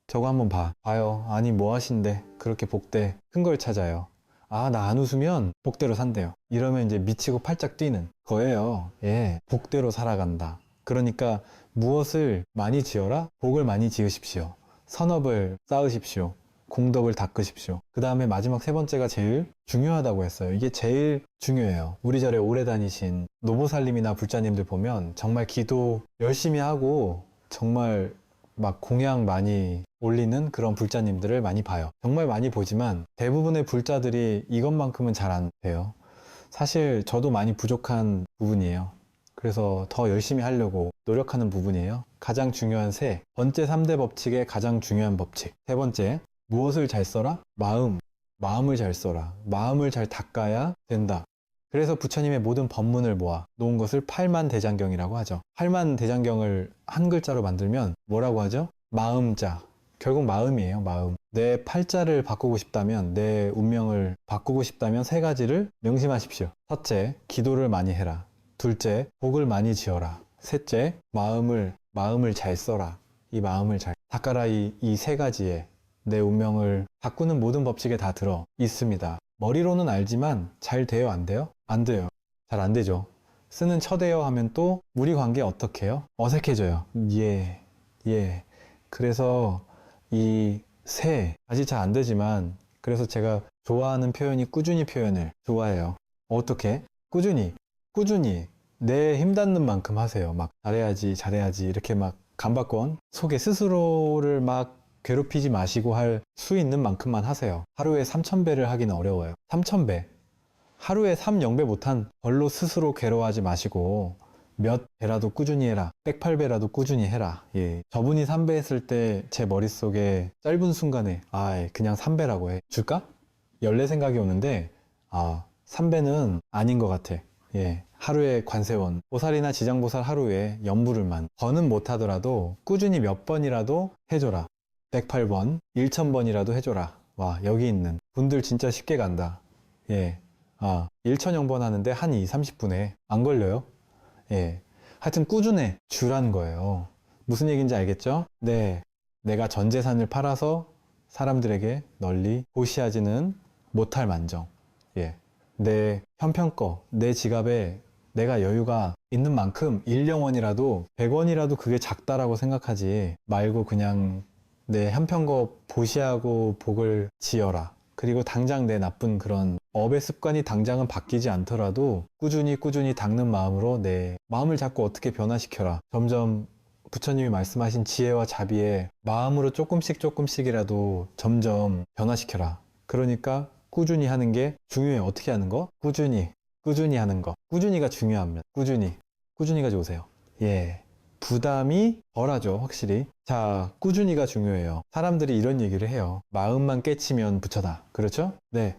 저거 한번 봐요. 아니 뭐 하신대 그렇게 복대 큰 걸 찾아요. 아, 나 안 웃으면 복대로 산대요. 이러면 이제 미치고 팔짝 뛰는 거예요. 예, 복대로 살아간다. 그러니까 무엇을 많이 지어라? 복을 많이 지으십시오. 선업을 쌓으십시오. 공덕을 닦으십시오. 그 다음에 마지막 세 번째가 제일 중요하다고 했어요. 이게 제일 중요해요. 우리 절에 오래 다니신 노보살님이나 불자님들 보면 정말 기도 열심히 하고 정말 막 공양 많이 올리는 그런 불자님들을 많이 봐요. 정말 많이 보지만 대부분의 불자들이 이것만큼은 잘 안 돼요. 사실 저도 많이 부족한 부분이에요. 그래서 더 열심히 하려고 노력하는 부분이에요. 가장 중요한 세 번째 3대 법칙의 가장 중요한 법칙. 세 번째, 무엇을 잘 써라? 마음을 잘 써라. 마음을 잘 닦아야 된다. 그래서 부처님의 모든 법문을 모아 놓은 것을 팔만대장경이라고 하죠. 팔만대장경을 한 글자로 만들면 뭐라고 하죠? 마음자. 결국 마음이에요. 마음. 내 팔자를 바꾸고 싶다면, 내 운명을 바꾸고 싶다면 세 가지를 명심하십시오. 첫째, 기도를 많이 해라. 둘째, 복을 많이 지어라. 셋째, 마음을 잘 써라. 이 마음을 잘 닦아라. 이 세 가지에 내 운명을 바꾸는 모든 법칙에 다 들어 있습니다. 머리로는 알지만 잘 돼요? 안 돼요? 안 돼요. 잘 안 되죠. 쓰는 쳐대요 하면 또 우리 관계 어떻게 해요? 어색해져요. 예. 그래서 이 세 아직 잘 안 되지만 그래서 제가 좋아하는 표현이 꾸준히 표현을 좋아해요. 어떻게? 꾸준히 내 힘 닿는 만큼 하세요. 막 잘해야지 이렇게 막 강박권 속에 스스로를 막 괴롭히지 마시고 할 수 있는 만큼만 하세요. 하루에 3000배를 하기는 어려워요. 3000배. 하루에 3, 0배 못한 걸로 스스로 괴로워하지 마시고 몇 배라도 꾸준히 해라. 108배라도 꾸준히 해라. 예. 저분이 3배 했을 때 제 머릿속에 짧은 순간에 그냥 3배라고 해. 줄까? 연례 생각이 오는데 3배는 아닌 것 같아. 예. 하루에 관세원, 보살이나 지장보살 하루에 연부를만 더는 못하더라도 꾸준히 몇 번이라도 해줘라. 108번, 1000번이라도 해줘라. 와, 여기 있는 분들 진짜 쉽게 간다. 예. 1000번 하는데 한 2, 30분에 안 걸려요. 예. 하여튼 꾸준해 주라는 거예요. 무슨 얘기인지 알겠죠? 네. 내가 전 재산을 팔아서 사람들에게 널리 보시하지는 못할 만정. 예. 내 형편껏 내 지갑에 내가 여유가 있는 만큼 1영원이라도 100원이라도 그게 작다라고 생각하지 말고 그냥 내 형편껏 보시하고 복을 지어라. 그리고 당장 내 나쁜 그런 업의 습관이 당장은 바뀌지 않더라도 꾸준히 닦는 마음으로 내 마음을 자꾸 어떻게 변화시켜라. 점점 부처님이 말씀하신 지혜와 자비에 마음으로 조금씩이라도 점점 변화시켜라. 그러니까 꾸준히 하는 게 중요해요. 어떻게 하는 거? 꾸준히 하는 거. 꾸준히가 중요합니다. 꾸준히가 좋으세요. 예. 부담이 덜하죠, 확실히. 자, 꾸준히가 중요해요. 사람들이 이런 얘기를 해요. 마음만 깨치면 부처다. 그렇죠? 네.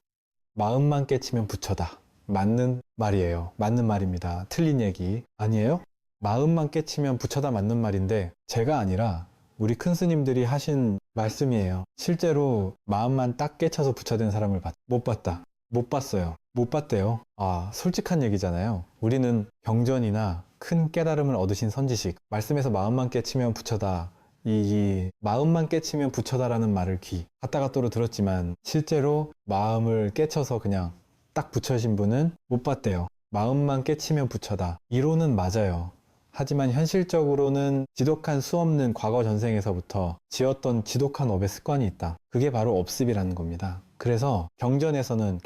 마음만 깨치면 부처다. 맞는 말이에요. 맞는 말입니다. 틀린 얘기 아니에요? 마음만 깨치면 부처다 맞는 말인데 제가 아니라 우리 큰 스님들이 하신 말씀이에요. 실제로 마음만 딱 깨쳐서 부처된 사람을 못 봤다. 못 봤어요. 못 봤대요. 아, 솔직한 얘기잖아요. 우리는 경전이나 큰 깨달음을 얻으신 선지식, 말씀에서 마음만 깨치면 부처다. 이 마음만 깨치면 부처다라는 말을 귀 갔다갔다로 들었지만 실제로 마음을 깨쳐서 그냥 딱 부처신 분은 못 봤대요. 마음만 깨치면 부처다. 이론은 맞아요. 하지만 현실적으로는 지독한 수없는 과거 전생에서부터 지었던 지독한 업의 습관이 있다. 그게 바로 업습이라는 겁니다. 그래서 경전에서는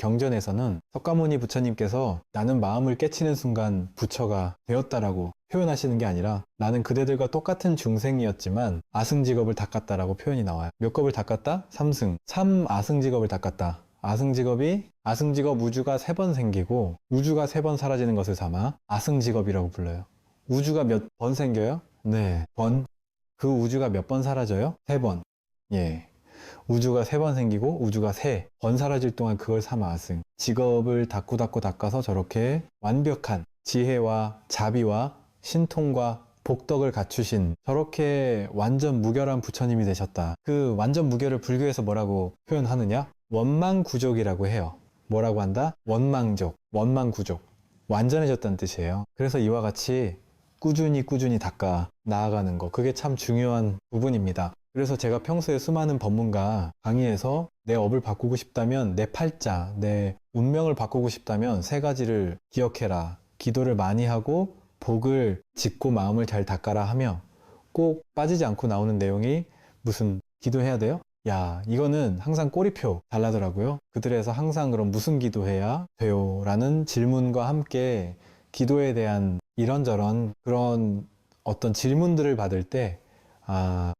석가모니 부처님께서 나는 마음을 깨치는 순간 부처가 되었다라고 표현하시는 게 아니라 나는 그대들과 똑같은 중생이었지만 아승직업을 닦았다라고 표현이 나와요. 몇 겁을 닦았다? 3승. 3아승직업을 닦았다. 아승직업 우주가 3번 생기고 우주가 3번 사라지는 것을 삼아 아승직업이라고 불러요. 우주가 몇 번 생겨요? 네, 번. 그 우주가 몇 번 사라져요? 3번. 예. 우주가 3번 생기고 우주가 3번 사라질 동안 그걸 삼아 아승. 직업을 닦아서 저렇게 완벽한 지혜와 자비와 신통과 복덕을 갖추신 저렇게 완전 무결한 부처님이 되셨다. 그 완전 무결을 불교에서 뭐라고 표현하느냐? 원망구족이라고 해요. 뭐라고 한다? 원망구족. 완전해졌다는 뜻이에요. 그래서 이와 같이 꾸준히 닦아 나아가는 거, 그게 참 중요한 부분입니다. 그래서 제가 평소에 수많은 법문가 강의에서 내 업을 바꾸고 싶다면, 내 팔자, 내 운명을 바꾸고 싶다면 3가지를 기억해라. 기도를 많이 하고 복을 짓고 마음을 잘 닦아라 하며 꼭 빠지지 않고 나오는 내용이 무슨 기도해야 돼요? 야, 이거는 항상 꼬리표 달라더라고요. 그들에서 항상 그럼 무슨 기도해야 돼요? 라는 질문과 함께 기도에 대한 이런저런 그런 어떤 질문들을 받을 때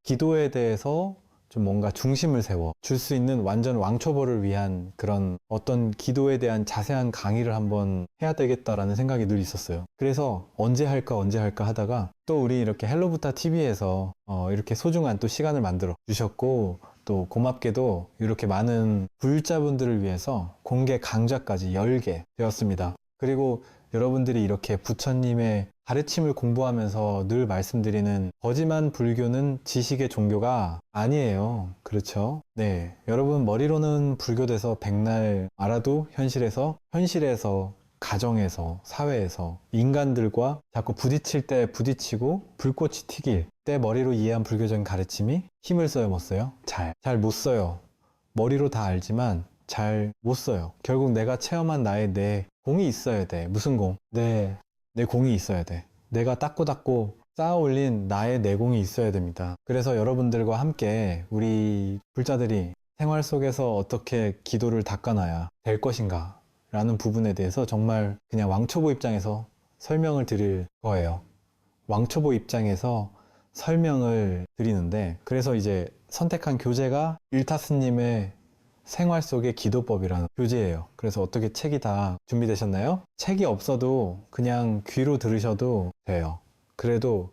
기도에 대해서 좀 뭔가 중심을 세워 줄 수 있는 완전 왕초보를 위한 그런 어떤 기도에 대한 자세한 강의를 한번 해야 되겠다라는 생각이 늘 있었어요. 그래서 언제 할까 하다가 또 우리 이렇게 헬로부타 TV에서 이렇게 소중한 또 시간을 만들어 주셨고 또 고맙게도 이렇게 많은 불자분들을 위해서 공개 강좌까지 열게 되었습니다. 그리고 여러분들이 이렇게 부처님의 가르침을 공부하면서 늘 말씀드리는 거지만 불교는 지식의 종교가 아니에요. 그렇죠? 네. 여러분 머리로는 불교돼서 백날 알아도 현실에서, 가정에서, 사회에서 인간들과 자꾸 부딪힐 때 부딪히고 불꽃이 튀길 때 머리로 이해한 불교적인 가르침이 힘을 써요, 못 써요? 잘 못 써요. 머리로 다 알지만 잘 못 써요. 결국 내가 체험한 나의 내 공이 있어야 돼. 무슨 공? 내 공이 있어야 돼. 내가 닦고 쌓아 올린 나의 내공이 있어야 됩니다. 그래서 여러분들과 함께 우리 불자들이 생활 속에서 어떻게 기도를 닦아놔야 될 것인가 라는 부분에 대해서 정말 그냥 왕초보 입장에서 설명을 드릴 거예요. 왕초보 입장에서 설명을 드리는데, 그래서 이제 선택한 교재가 일타스님의 생활 속의 기도법이라는 교재예요. 그래서 어떻게 책이 다 준비되셨나요? 책이 없어도 그냥 귀로 들으셔도 돼요. 그래도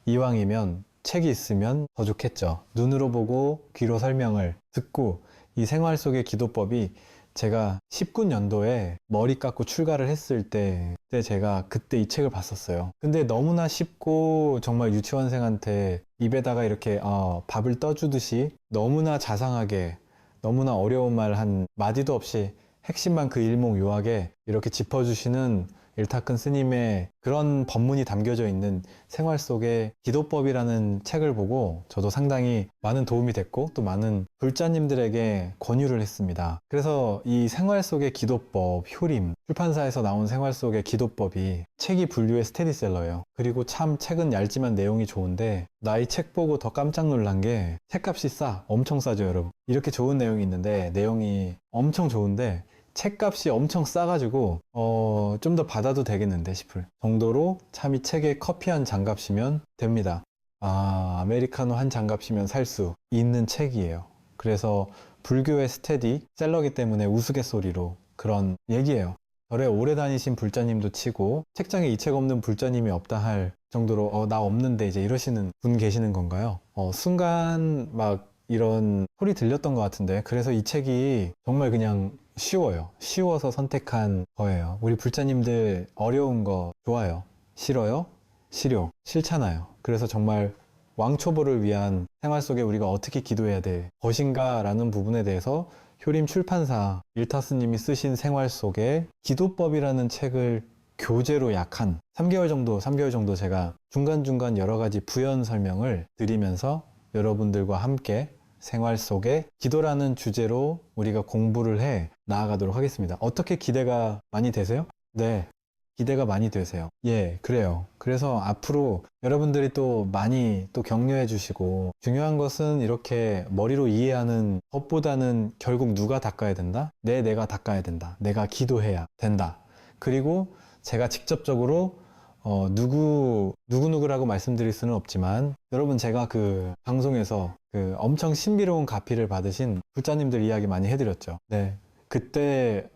이왕이면 책이 있으면 더 좋겠죠. 눈으로 보고 귀로 설명을 듣고, 이 생활 속의 기도법이 제가 19년도에 머리 깎고 출가를 했을 때 제가 그때 이 책을 봤었어요. 근데 너무나 쉽고 정말 유치원생한테 입에다가 이렇게 밥을 떠주듯이 너무나 자상하게, 너무나 어려운 말 한 마디도 없이 핵심만 그 일목요하게 이렇게 짚어주시는 일타큰 스님의 그런 법문이 담겨져 있는 생활 속의 기도법이라는 책을 보고 저도 상당히 많은 도움이 됐고 또 많은 불자님들에게 권유를 했습니다. 그래서 이 생활 속의 기도법, 효림, 출판사에서 나온 생활 속의 기도법이 책이 분류의 스테디셀러예요. 그리고 참 책은 얇지만 내용이 좋은데 나 이 책 보고 더 깜짝 놀란 게 책값이 엄청 싸죠, 여러분. 이렇게 좋은 내용이 있는데 내용이 엄청 좋은데 책값이 엄청 싸가지고 좀 더 받아도 되겠는데 싶을 정도로 참 이 책에 커피 한 잔값이면 됩니다. 아메리카노 한 잔값이면 살 수 있는 책이에요. 그래서 불교의 스테디셀러기 때문에 우스갯소리로 그런 얘기예요. 절에 오래 다니신 불자님도 치고 책장에 이 책 없는 불자님이 없다 할 정도로 나 없는데 이제 이러시는 분 계시는 건가요? 순간 막 이런 소리 들렸던 것 같은데 그래서 이 책이 정말 그냥 쉬워요. 쉬워서 선택한 거예요. 우리 불자님들 어려운 거 좋아요. 싫어요? 싫잖아요. 그래서 정말 왕초보를 위한 생활 속에 우리가 어떻게 기도해야 될 것인가 라는 부분에 대해서 효림 출판사 일타스님이 쓰신 생활 속에 기도법이라는 책을 교재로 약 한 3개월 정도 제가 중간중간 여러 가지 부연 설명을 드리면서 여러분들과 함께 생활 속에 기도라는 주제로 우리가 공부를 해 나아가도록 하겠습니다. 어떻게 기대가 많이 되세요? 네, 기대가 많이 되세요. 예, 그래요. 그래서 앞으로 여러분들이 또 많이 또 격려해 주시고 중요한 것은 이렇게 머리로 이해하는 것보다는 결국 누가 닦아야 된다? 내가 닦아야 된다. 내가 기도해야 된다. 그리고 제가 직접적으로 누구라고 말씀드릴 수는 없지만 여러분 제가 그 방송에서 그 엄청 신비로운 가피를 받으신 불자님들 이야기 많이 해드렸죠. 네. 그때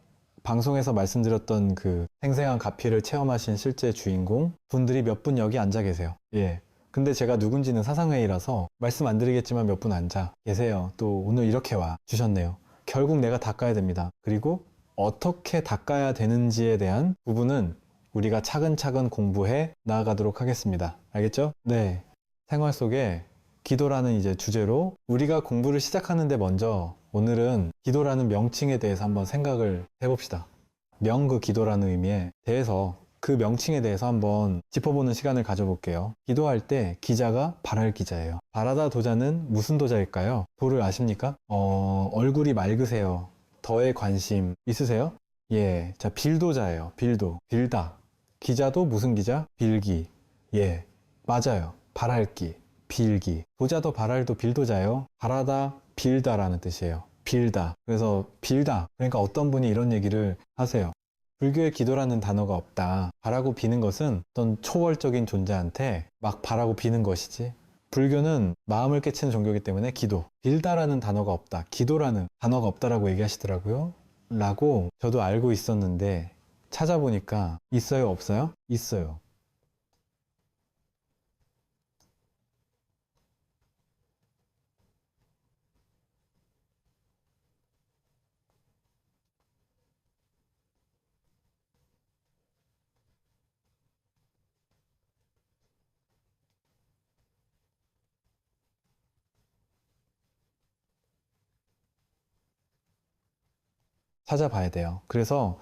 방송에서 말씀드렸던 그 생생한 가피를 체험하신 실제 주인공 분들이 몇 분 여기 앉아 계세요. 예. 근데 제가 누군지는 사상회의라서 말씀 안 드리겠지만 몇 분 앉아 계세요. 또 오늘 이렇게 와 주셨네요. 결국 내가 닦아야 됩니다. 그리고 어떻게 닦아야 되는지에 대한 부분은 우리가 차근차근 공부해 나아가도록 하겠습니다. 알겠죠? 네. 생활 속에 기도라는 이제 주제로 우리가 공부를 시작하는데 먼저 오늘은 기도라는 명칭에 대해서 한번 생각을 해봅시다. 그 기도라는 의미에 대해서 그 명칭에 대해서 한번 짚어보는 시간을 가져볼게요. 기도할 때 기자가 발할 기자예요. 발하다 도자는 무슨 도자일까요? 도를 아십니까? 얼굴이 맑으세요. 더의 관심 있으세요? 예, 자 빌도자예요. 빌다. 기자도 무슨 기자? 빌기. 예, 맞아요. 발할기, 빌기. 도자도 발할도 빌도자예요. 발하다, 빌다라는 뜻이에요. 빌다. 그래서 빌다. 그러니까 어떤 분이 이런 얘기를 하세요. 불교에 기도라는 단어가 없다. 바라고 비는 것은 어떤 초월적인 존재한테 막 바라고 비는 것이지. 불교는 마음을 깨치는 종교이기 때문에 기도. 빌다라는 단어가 없다. 기도라는 단어가 없다라고 얘기하시더라고요. 라고 저도 알고 있었는데 찾아보니까 있어요, 없어요? 있어요. 찾아봐야 돼요. 그래서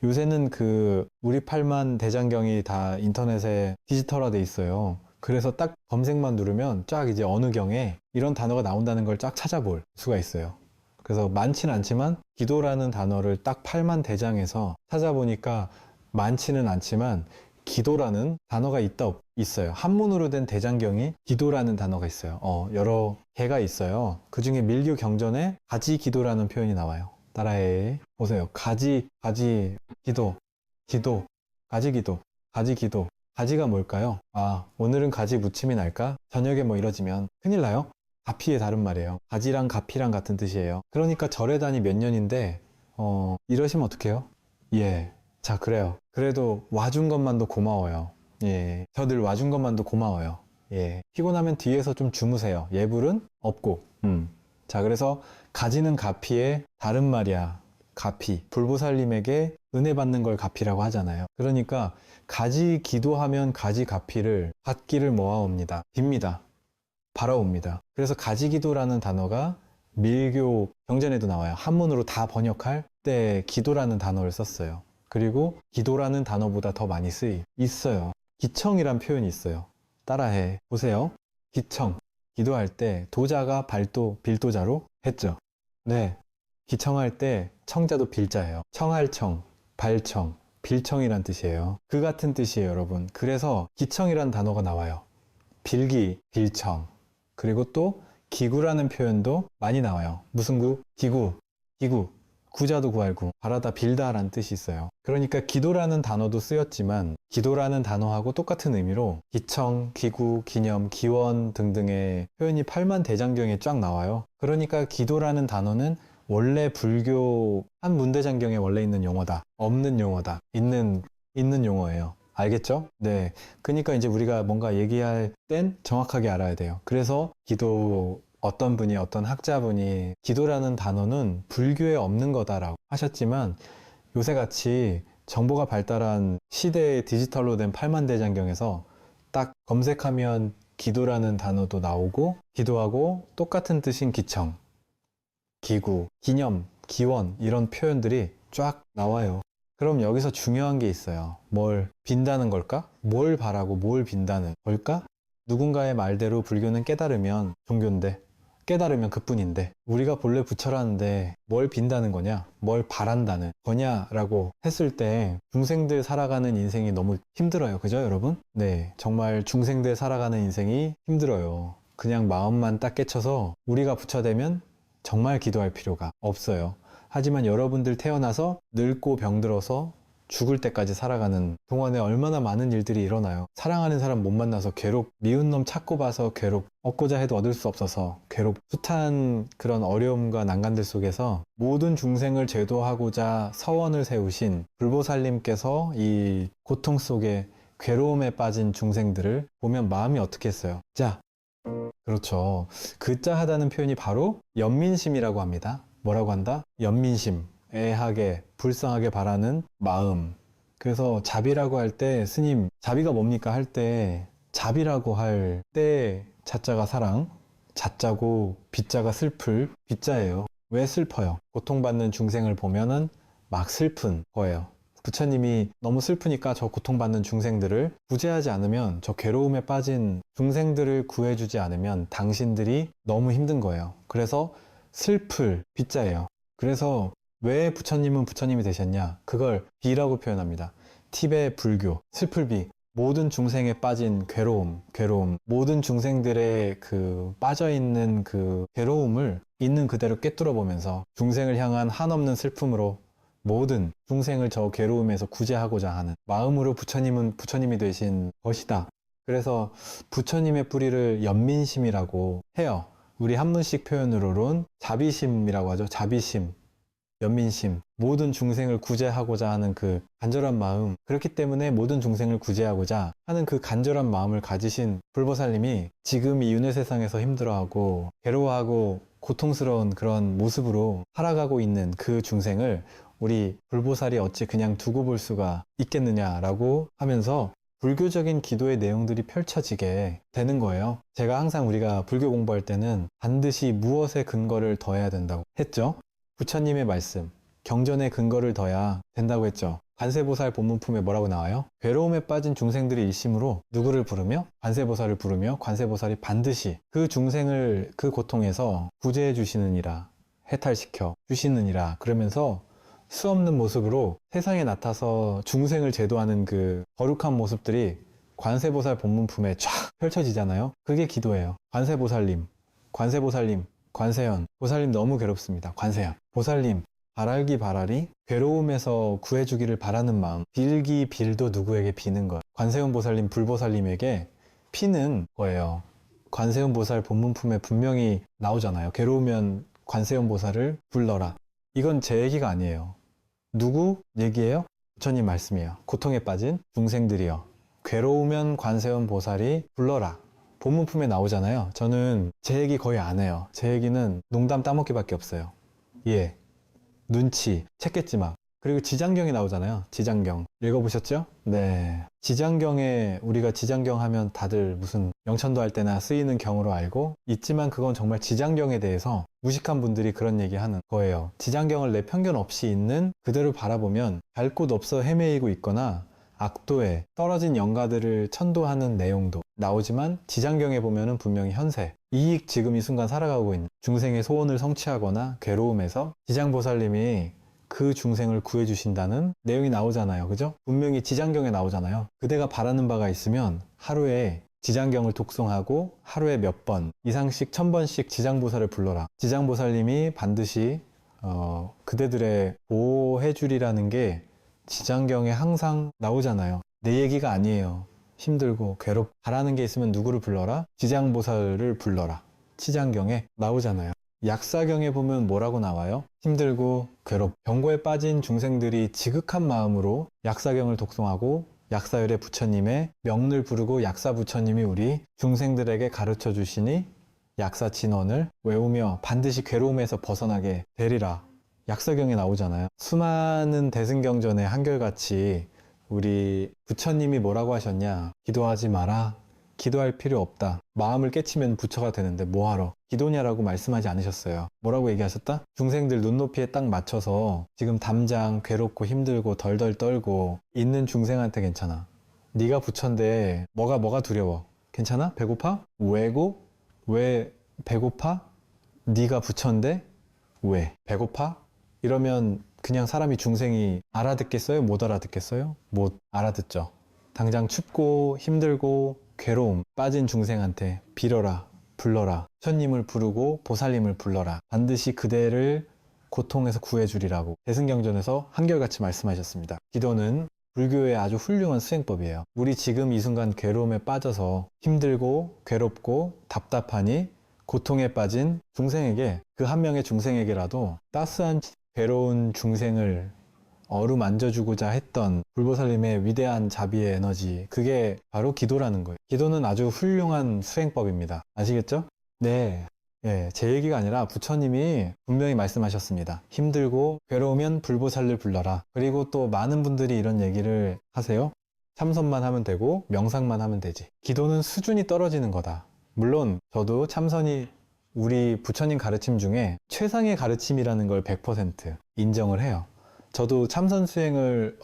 요새는 그 우리 팔만 대장경이 다 인터넷에 디지털화돼 있어요. 그래서 딱 검색만 누르면 쫙 이제 어느 경에 이런 단어가 나온다는 걸 쫙 찾아볼 수가 있어요. 그래서 많지는 않지만 기도라는 단어를 딱 팔만 대장에서 찾아보니까 많지는 않지만 기도라는 단어가 있어요. 한문으로 된 대장경이 기도라는 단어가 있어요. 여러 개가 있어요. 그 중에 밀교 경전에 가지기도라는 표현이 나와요. 따라해 보세요. 기도, 가지기도. 가지가 뭘까요? 오늘은 가지 무침이 날까? 저녁에 뭐 이러지면 큰일 나요? 가피의 다른 말이에요. 가지랑 가피랑 같은 뜻이에요. 그러니까 절에 다니 몇 년인데 이러시면 어떡해요? 예. 자, 그래요. 그래도 와준 것만도 고마워요. 예. 저 늘 와준 것만도 고마워요. 예. 피곤하면 뒤에서 좀 주무세요. 예불은 없고. 자, 그래서 가지는 가피의 다른 말이야. 가피. 불보살님에게 은혜 받는 걸 가피라고 하잖아요. 그러니까 가지 기도하면 가지 가피를 받기를 모아옵니다. 빕니다. 바라옵니다. 그래서 가지 기도라는 단어가 밀교 경전에도 나와요. 한문으로 다 번역할 때 기도라는 단어를 썼어요. 그리고 기도라는 단어보다 더 많이 있어요. 기청이란 표현이 있어요. 따라해 보세요. 기청. 기도할 때 도자가 발도 빌도자로 했죠. 네. 기청할 때 청자도 빌자예요. 청할 청, 발청, 빌청이란 뜻이에요. 그 같은 뜻이에요, 여러분. 그래서 기청이란 단어가 나와요. 빌기, 빌청. 그리고 또 기구라는 표현도 많이 나와요. 무슨 구? 기구. 구자도 구할 구. 바라다 빌다라는 뜻이 있어요. 그러니까 기도라는 단어도 쓰였지만 기도라는 단어하고 똑같은 의미로 기청, 기구, 기념, 기원 등등의 표현이 팔만대장경에 쫙 나와요. 그러니까 기도라는 단어는 원래 불교 한 문대장경에 원래 있는 용어다. 없는 용어다. 있는 용어예요. 알겠죠? 네. 그러니까 이제 우리가 뭔가 얘기할 땐 정확하게 알아야 돼요. 그래서 기도 어떤 학자분이 기도라는 단어는 불교에 없는 거다라고 하셨지만 요새같이 정보가 발달한 시대의 디지털로 된 팔만대장경에서 딱 검색하면 기도라는 단어도 나오고 기도하고 똑같은 뜻인 기청, 기구, 기념, 기원 이런 표현들이 쫙 나와요. 그럼 여기서 중요한 게 있어요. 뭘 빈다는 걸까? 뭘 바라고 뭘 빈다는 걸까? 누군가의 말대로 불교는 깨달으면 종교인데 깨달으면 그뿐인데 우리가 본래 부처라는데 뭘 빈다는 거냐? 뭘 바란다는 거냐라고 했을 때 중생들 살아가는 인생이 너무 힘들어요. 그죠, 여러분? 네, 정말 중생들 살아가는 인생이 힘들어요. 그냥 마음만 딱 깨쳐서 우리가 부처 되면 정말 기도할 필요가 없어요. 하지만 여러분들 태어나서 늙고 병들어서 죽을 때까지 살아가는 동안에 얼마나 많은 일들이 일어나요. 사랑하는 사람 못 만나서 괴롭, 미운 놈 찾고 봐서 괴롭, 얻고자 해도 얻을 수 없어서 괴롭, 숱한 그런 어려움과 난간들 속에서 모든 중생을 제도하고자 서원을 세우신 불보살님께서 이 고통 속에 괴로움에 빠진 중생들을 보면 마음이 어떻겠어요? 자, 그렇죠. 그 자하다는 표현이 바로 연민심이라고 합니다. 뭐라고 한다? 연민심. 애하게, 불쌍하게 바라는 마음. 그래서 자비라고 할 때 스님, 자비가 뭡니까? 할 때 자비라고 할 때 자자가 사랑, 자자고 빗자가 슬플, 빗자예요. 왜 슬퍼요? 고통받는 중생을 보면은 막 슬픈 거예요. 부처님이 너무 슬프니까 저 고통받는 중생들을 구제하지 않으면, 저 괴로움에 빠진 중생들을 구해주지 않으면 당신들이 너무 힘든 거예요. 그래서 슬플 빗자예요. 그래서 왜 부처님은 부처님이 되셨냐? 그걸 비라고 표현합니다. 티베 불교, 슬플비. 모든 중생에 빠진 괴로움, 모든 중생들의 그 빠져있는 그 괴로움을 있는 그대로 꿰뚫어 보면서 중생을 향한 한없는 슬픔으로 모든 중생을 저 괴로움에서 구제하고자 하는 마음으로 부처님은 부처님이 되신 것이다. 그래서 부처님의 뿌리를 연민심이라고 해요. 우리 한문식 표현으로는 자비심이라고 하죠. 자비심, 연민심, 모든 중생을 구제하고자 하는 그 간절한 마음. 그렇기 때문에 모든 중생을 구제하고자 하는 그 간절한 마음을 가지신 불보살님이 지금 이 윤회 세상에서 힘들어하고 괴로워하고 고통스러운 그런 모습으로 살아가고 있는 그 중생을 우리 불보살이 어찌 그냥 두고 볼 수가 있겠느냐라고 하면서 불교적인 기도의 내용들이 펼쳐지게 되는 거예요. 제가 항상 우리가 불교 공부할 때는 반드시 무엇에 근거를 둬야 된다고 했죠. 부처님의 말씀, 경전에 근거를 둬야 된다고 했죠. 관세보살 본문품에 뭐라고 나와요? 괴로움에 빠진 중생들의 일심으로 누구를 부르며? 관세보살을 부르며 관세보살이 반드시 그 중생을 그 고통에서 구제해 주시느니라, 해탈시켜 주시느니라 그러면서 수없는 모습으로 세상에 나타서 중생을 제도하는 그 거룩한 모습들이 관세보살 본문품에 쫙 펼쳐지잖아요. 그게 기도예요. 관세보살님, 관세연, 보살님 너무 괴롭습니다. 관세연, 보살님, 바라리, 괴로움에서 구해주기를 바라는 마음, 빌도 누구에게 비는 거예요. 관세음 보살님, 불보살님에게 피는 거예요. 관세음 보살 본문품에 분명히 나오잖아요. 괴로우면 관세음 보살을 불러라. 이건 제 얘기가 아니에요. 누구 얘기예요? 부처님 말씀이에요. 고통에 빠진 중생들이여, 괴로우면 관세음 보살이 불러라. 본문품에 나오잖아요. 저는 제 얘기 거의 안 해요. 제 얘기는 농담 따먹기밖에 없어요. 예, 눈치 챘겠지만 그리고 지장경이 나오잖아요. 지장경. 읽어보셨죠? 네. 지장경에 우리가 지장경 하면 다들 무슨 영천도 할 때나 쓰이는 경으로 알고 있지만 그건 정말 지장경에 대해서 무식한 분들이 그런 얘기하는 거예요. 지장경을 내 편견 없이 있는 그대로 바라보면 갈 곳 없어 헤매이고 있거나 악도에 떨어진 영가들을 천도하는 내용도 나오지만 지장경에 보면은 분명히 현세, 이익 지금 이 순간 살아가고 있는 중생의 소원을 성취하거나 괴로움에서 지장보살님이 그 중생을 구해주신다는 내용이 나오잖아요. 그죠? 분명히 지장경에 나오잖아요. 그대가 바라는 바가 있으면 하루에 지장경을 독송하고 하루에 몇 번 이상씩 1000번씩 지장보살을 불러라. 지장보살님이 반드시 그대들의 보호해주리라는 게 지장경에 항상 나오잖아요. 내 얘기가 아니에요. 힘들고 바라는 게 있으면 누구를 불러라? 지장보살을 불러라. 치장경에 나오잖아요. 약사경에 보면 뭐라고 나와요? 힘들고 병고에 빠진 중생들이 지극한 마음으로 약사경을 독송하고 약사열의 부처님의 명를 부르고 약사 부처님이 우리 중생들에게 가르쳐 주시니 약사 진언을 외우며 반드시 괴로움에서 벗어나게 되리라. 약사경에 나오잖아요. 수많은 대승경전에 한결같이 우리 부처님이 뭐라고 하셨냐? 기도하지 마라. 기도할 필요 없다. 마음을 깨치면 부처가 되는데 뭐하러? 기도냐라고 말씀하지 않으셨어요. 뭐라고 얘기하셨다? 중생들 눈높이에 딱 맞춰서 지금 담장 괴롭고 힘들고 덜덜 떨고 있는 중생한테 괜찮아. 네가 부처인데 뭐가 두려워? 괜찮아? 배고파? 왜고? 왜 배고파? 네가 부처인데 왜? 배고파? 이러면 그냥 사람이 중생이 알아듣겠어요? 못 알아듣겠어요? 못 알아듣죠. 당장 춥고 힘들고 괴로움 빠진 중생한테 빌어라, 불러라. 부처님을 부르고 보살님을 불러라. 반드시 그대를 고통에서 구해주리라고 대승경전에서 한결같이 말씀하셨습니다. 기도는 불교의 아주 훌륭한 수행법이에요. 우리 지금 이 순간 괴로움에 빠져서 힘들고 괴롭고 답답하니 고통에 빠진 중생에게 그 한 명의 중생에게라도 따스한 괴로운 중생을 어루만져주고자 했던 불보살님의 위대한 자비의 에너지, 그게 바로 기도라는 거예요. 기도는 아주 훌륭한 수행법입니다. 아시겠죠? 네. 예, 제 얘기가 아니라 부처님이 분명히 말씀하셨습니다. 힘들고 괴로우면 불보살을 불러라. 그리고 또 많은 분들이 이런 얘기를 하세요. 참선만 하면 되고 명상만 하면 되지. 기도는 수준이 떨어지는 거다. 물론 저도 참선이 우리 부처님 가르침 중에 최상의 가르침이라는 걸 100% 인정을 해요. 저도 참선 수행을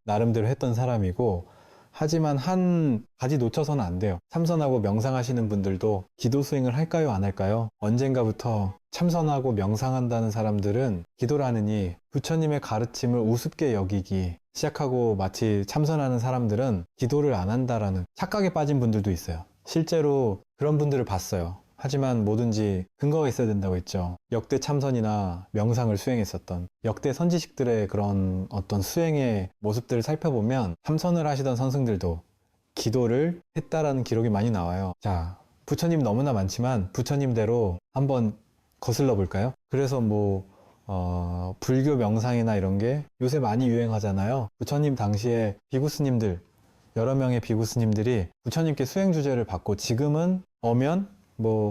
나름대로 했던 사람이고, 하지만 한 가지 놓쳐서는 안 돼요. 참선하고 명상하시는 분들도 기도 수행을 할까요, 안 할까요? 언젠가부터 참선하고 명상한다는 사람들은 기도를 하느니 부처님의 가르침을 우습게 여기기 시작하고, 마치 참선하는 사람들은 기도를 안 한다라는 착각에 빠진 분들도 있어요. 실제로 그런 분들을 봤어요. 하지만 뭐든지 근거가 있어야 된다고 했죠. 역대 참선이나 명상을 수행했었던 역대 선지식들의 그런 어떤 수행의 모습들을 살펴보면 참선을 하시던 선승들도 기도를 했다라는 기록이 많이 나와요. 자, 부처님 너무나 많지만 부처님대로 한번 거슬러 볼까요? 그래서 불교 명상이나 이런 게 요새 많이 유행하잖아요. 부처님 당시에 비구스님들, 여러 명의 비구스님들이 부처님께 수행 주제를 받고, 지금은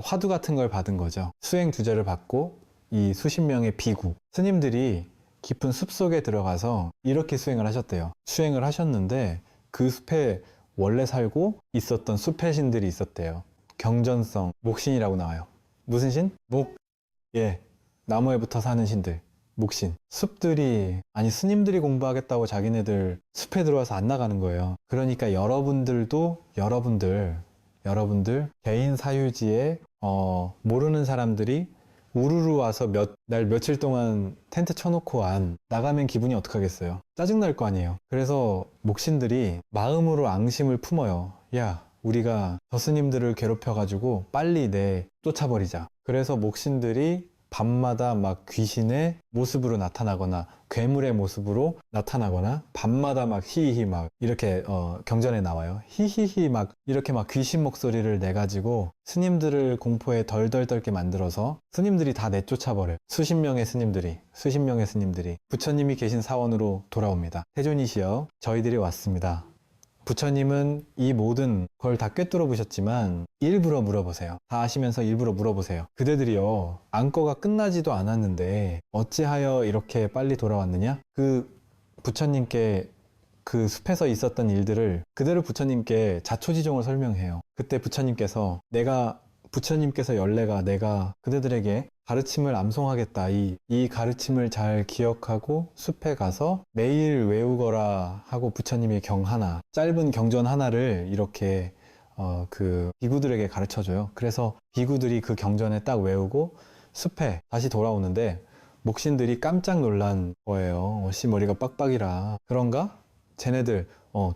화두 같은 걸 받은 거죠. 수행 주제를 받고 이 수십 명의 비구 스님들이 깊은 숲 속에 들어가서 이렇게 수행을 하셨대요. 수행을 하셨는데 그 숲에 원래 살고 있었던 숲의 신들이 있었대요. 경전성 목신이라고 나와요. 무슨 신? 나무에 붙어 사는 신들, 목신. 스님들이 공부하겠다고 자기네들 숲에 들어와서 안 나가는 거예요. 그러니까 여러분들 개인 사유지에 모르는 사람들이 우르르 와서 며칠 동안 텐트 쳐놓고 나가면 기분이 어떡하겠어요? 짜증날 거 아니에요. 그래서 목신들이 마음으로 앙심을 품어요. 야, 우리가 저 스님들을 괴롭혀가지고 빨리 쫓아버리자. 그래서 목신들이 밤마다 막 귀신의 모습으로 나타나거나 괴물의 모습으로 나타나거나 밤마다 막 히히히 막 이렇게 경전에 나와요. 히히히 막 이렇게 막 귀신 목소리를 내가지고 스님들을 공포에 덜덜 떨게 만들어서 스님들이 다 내쫓아버려요. 수십 명의 스님들이 부처님이 계신 사원으로 돌아옵니다. 태존이시여, 저희들이 왔습니다. 부처님은 이 모든 걸 다 꿰뚫어 보셨지만 일부러 물어보세요. 다 아시면서 일부러 물어보세요. 그대들이요, 안거가 끝나지도 않았는데 어찌하여 이렇게 빨리 돌아왔느냐? 그 부처님께 그 숲에서 있었던 일들을 그대로 부처님께 자초지종을 설명해요. 그때 부처님께서 연례가 내가 그대들에게 가르침을 암송하겠다. 이 가르침을 잘 기억하고 숲에 가서 매일 외우거라 하고 부처님의 경 하나, 짧은 경전 하나를 이렇게 그 비구들에게 가르쳐줘요. 그래서 비구들이 그 경전에 딱 외우고 숲에 다시 돌아오는데 목신들이 깜짝 놀란 거예요. 씨 머리가 빡빡이라. 그런가? 쟤네들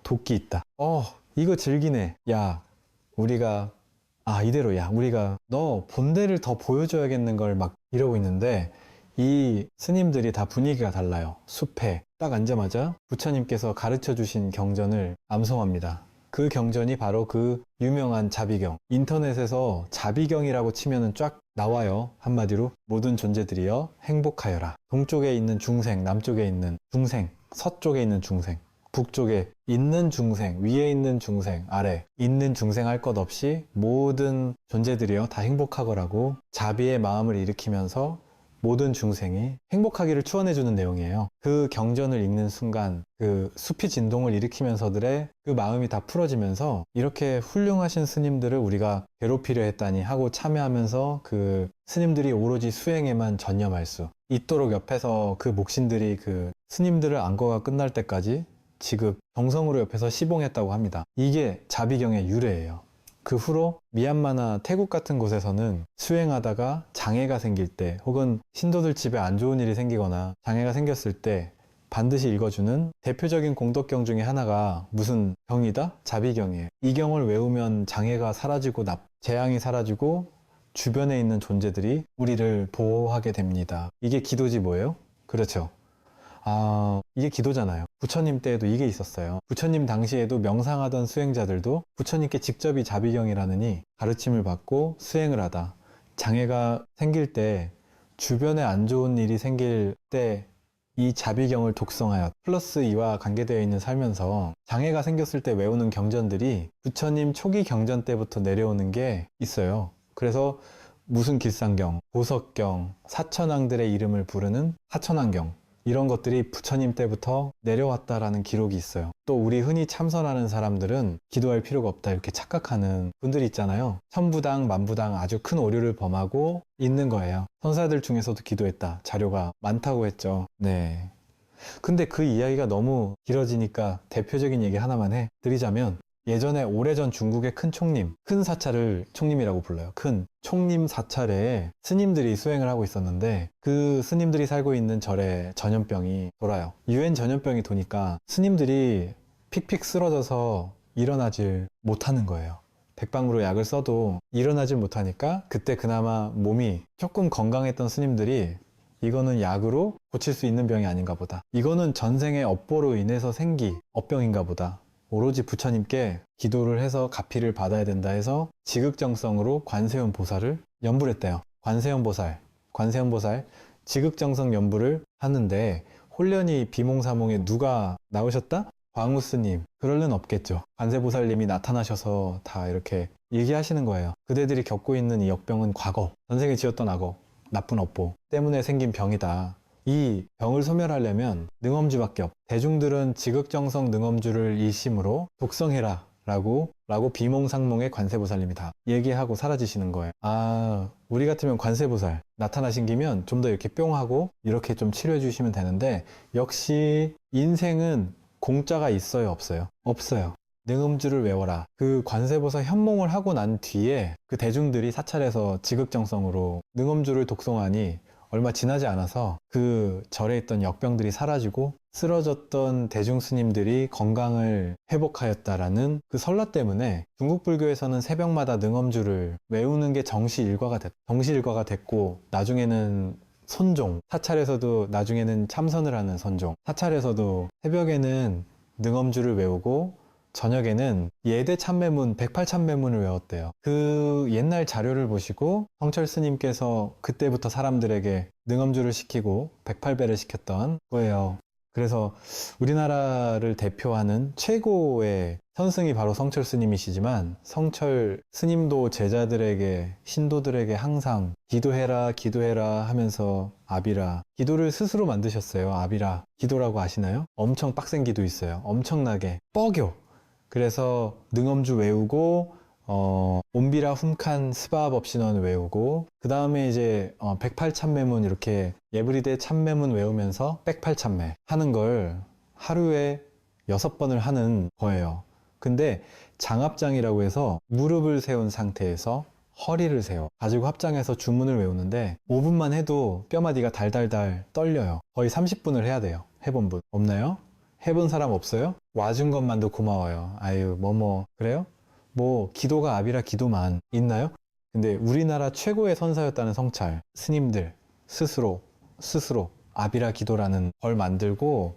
도끼 있다. 이거 즐기네. 야, 우리가 이대로야. 우리가 너 본대를 더 보여줘야겠는 걸 막 이러고 있는데 이 스님들이 다 분위기가 달라요. 숲에 딱 앉자마자 부처님께서 가르쳐 주신 경전을 암송합니다. 그 경전이 바로 그 유명한 자비경. 인터넷에서 자비경이라고 치면은 쫙 나와요. 한마디로 모든 존재들이여 행복하여라. 동쪽에 있는 중생, 남쪽에 있는 중생, 서쪽에 있는 중생, 북쪽에 있는 중생, 위에 있는 중생, 아래 있는 중생 할 것 없이 모든 존재들이여 다 행복하거라고 자비의 마음을 일으키면서 모든 중생이 행복하기를 추원해주는 내용이에요. 그 경전을 읽는 순간 그 숲이 진동을 일으키면서들의 그 마음이 다 풀어지면서 이렇게 훌륭하신 스님들을 우리가 괴롭히려 했다니 하고 참여하면서 그 스님들이 오로지 수행에만 전념할 수 있도록 옆에서 그 목신들이 그 스님들을 안거가 끝날 때까지 지극 정성으로 옆에서 시봉했다고 합니다. 이게 자비경의 유래예요. 그 후로 미얀마나 태국 같은 곳에서는 수행하다가 장애가 생길 때 혹은 신도들 집에 안 좋은 일이 생기거나 장애가 생겼을 때 반드시 읽어주는 대표적인 공덕경 중에 하나가 무슨 경이다? 자비경이에요. 이 경을 외우면 장애가 사라지고 재앙이 사라지고 주변에 있는 존재들이 우리를 보호하게 됩니다. 이게 기도지 뭐예요? 그렇죠. 이게 기도잖아요. 부처님 때에도 이게 있었어요. 부처님 당시에도 명상하던 수행자들도 부처님께 직접 이 자비경이라느니 가르침을 받고 수행을 하다 장애가 생길 때 주변에 안 좋은 일이 생길 때 이 자비경을 독성하여 플러스 이와 관계되어 있는 살면서 장애가 생겼을 때 외우는 경전들이 부처님 초기 경전 때부터 내려오는 게 있어요. 그래서 무슨 길상경, 보석경, 사천왕들의 이름을 부르는 사천왕경 이런 것들이 부처님 때부터 내려왔다라는 기록이 있어요. 또 우리 흔히 참선하는 사람들은 기도할 필요가 없다 이렇게 착각하는 분들이 있잖아요. 천부당, 만부당 아주 큰 오류를 범하고 있는 거예요. 선사들 중에서도 기도했다. 자료가 많다고 했죠. 네. 근데 그 이야기가 너무 길어지니까 대표적인 얘기 하나만 드리자면 예전에 오래전 중국의 큰 총림, 큰 사찰을 총림이라고 불러요. 큰 총림 사찰에 스님들이 수행을 하고 있었는데 그 스님들이 살고 있는 절에 전염병이 돌아요. 유엔 전염병이 도니까 스님들이 픽픽 쓰러져서 일어나질 못하는 거예요. 백방으로 약을 써도 일어나질 못하니까 그때 그나마 몸이 조금 건강했던 스님들이 이거는 약으로 고칠 수 있는 병이 아닌가 보다. 이거는 전생의 업보로 인해서 업병인가 보다. 오로지 부처님께 기도를 해서 가피를 받아야 된다 해서 지극정성으로 관세음 보살을 연부를 했대요. 관세음 보살 지극정성 연부를 하는데 홀련히 비몽사몽에 누가 나오셨다? 광우스님. 그럴 리는 없겠죠. 관세보살님이 나타나셔서 다 이렇게 얘기하시는 거예요. 그대들이 겪고 있는 이 역병은 과거, 전생에 지었던 악업, 나쁜 업보 때문에 생긴 병이다. 이 병을 소멸하려면 능엄주밖에 없다. 대중들은 지극정성 능엄주를 일심으로 독성해라 라고 비몽상몽의 관세보살님이 다 얘기하고 사라지시는 거예요. 우리 같으면 관세보살 나타나신 김면 좀 더 이렇게 뿅하고 이렇게 좀 치료해 주시면 되는데 역시 인생은 공짜가 있어요, 없어요? 없어요. 능엄주를 외워라. 그 관세보살 현몽을 하고 난 뒤에 그 대중들이 사찰에서 지극정성으로 능엄주를 독송하니 얼마 지나지 않아서 그 절에 있던 역병들이 사라지고 쓰러졌던 대중스님들이 건강을 회복하였다라는 그 설화 때문에 중국 불교에서는 새벽마다 능엄주를 외우는 게 정시일과가 됐고 나중에는 선종, 사찰에서도 나중에는 참선을 하는 선종, 사찰에서도 새벽에는 능엄주를 외우고 저녁에는 예대 참매문, 108참매문을 외웠대요. 그 옛날 자료를 보시고 성철 스님께서 그때부터 사람들에게 능엄주를 시키고 108배를 시켰던 거예요. 그래서 우리나라를 대표하는 최고의 선승이 바로 성철 스님이시지만 성철 스님도 제자들에게 신도들에게 항상 기도해라 기도해라 하면서 아비라 기도를 스스로 만드셨어요. 아비라 기도라고 아시나요? 엄청 빡센 기도 있어요. 엄청나게 뻐겨. 그래서 능엄주 외우고 옴비라 훔칸 스바압 없이넌 외우고 그 다음에 이제 108참매문 이렇게 예브리데 참매문 외우면서 백팔참매 하는 걸 하루에 6번을 하는 거예요. 근데 장합장이라고 해서 무릎을 세운 상태에서 허리를 세워 가지고 합장해서 주문을 외우는데 5분만 해도 뼈마디가 달달달 떨려요. 거의 30분을 해야 돼요. 해본 분 없나요? 해본 사람 없어요? 와준 것만도 고마워요. 아유 그래요? 뭐 기도가 아비라 기도만 있나요? 근데 우리나라 최고의 선사였다는 성찰 스님들 스스로 아비라 기도라는 걸 만들고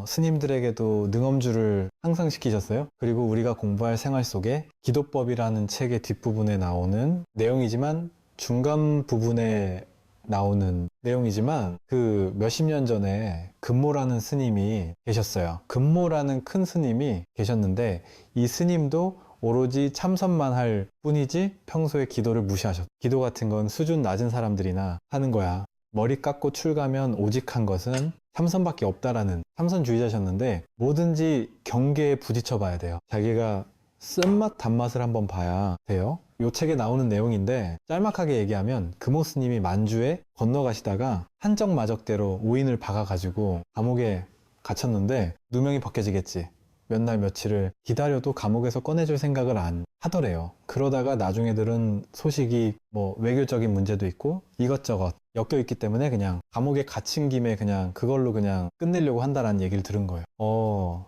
스님들에게도 능엄주를 항상시키셨어요. 그리고 우리가 공부할 생활 속에 기도법이라는 책의 뒷부분에 나오는 내용이지만 중간 부분에 나오는 내용이지만 그 몇십 년 전에 금모라는 스님이 계셨어요. 금모라는 큰 스님이 계셨는데 이 스님도 오로지 참선만 할 뿐이지 평소에 기도를 무시하셨어. 기도 같은 건 수준 낮은 사람들이나 하는 거야. 머리 깎고 출가면 오직한 것은 참선밖에 없다라는 참선주의자셨는데 뭐든지 경계에 부딪혀 봐야 돼요. 자기가 쓴맛 단맛을 한번 봐야 돼요. 이 책에 나오는 내용인데 짤막하게 얘기하면 금호 스님이 만주에 건너가시다가 한적마적대로 오인을 박아가지고 감옥에 갇혔는데 누명이 벗겨지겠지. 몇 날 며칠을 기다려도 감옥에서 꺼내줄 생각을 안 하더래요. 그러다가 나중에 들은 소식이 뭐 외교적인 문제도 있고 이것저것 엮여 있기 때문에 그냥 감옥에 갇힌 김에 그냥 그걸로 그냥 끝내려고 한다라는 얘기를 들은 거예요.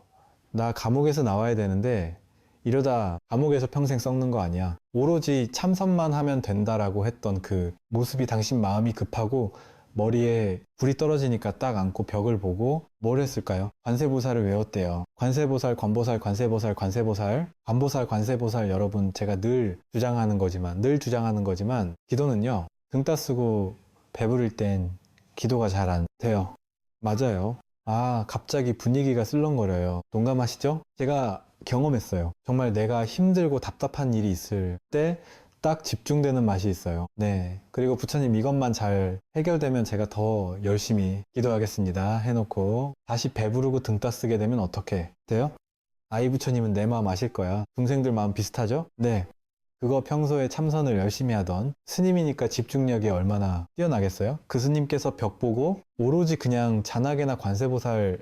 나 감옥에서 나와야 되는데 이러다 감옥에서 평생 썩는 거 아니야. 오로지 참선만 하면 된다라고 했던 그 모습이 당신 마음이 급하고 머리에 불이 떨어지니까 딱 안고 벽을 보고 뭘 했을까요? 관세보살을 외웠대요. 관세보살, 관보살, 관세보살, 관세보살, 관보살, 관세보살 여러분 제가 늘 주장하는 거지만 기도는요. 등 따쓰고 배부를 땐 기도가 잘 안 돼요. 맞아요. 갑자기 분위기가 쓸렁거려요. 동감하시죠? 제가 경험했어요. 정말 내가 힘들고 답답한 일이 있을 때 딱 집중되는 맛이 있어요. 네. 그리고 부처님 이것만 잘 해결되면 제가 더 열심히 기도하겠습니다. 해놓고 다시 배부르고 등 따쓰게 되면 어떻게 돼요? 아이 부처님은 내 마음 아실 거야. 동생들 마음 비슷하죠? 네. 그거 평소에 참선을 열심히 하던 스님이니까 집중력이 얼마나 뛰어나겠어요? 그 스님께서 벽 보고 오로지 그냥 잔악이나 관세보살,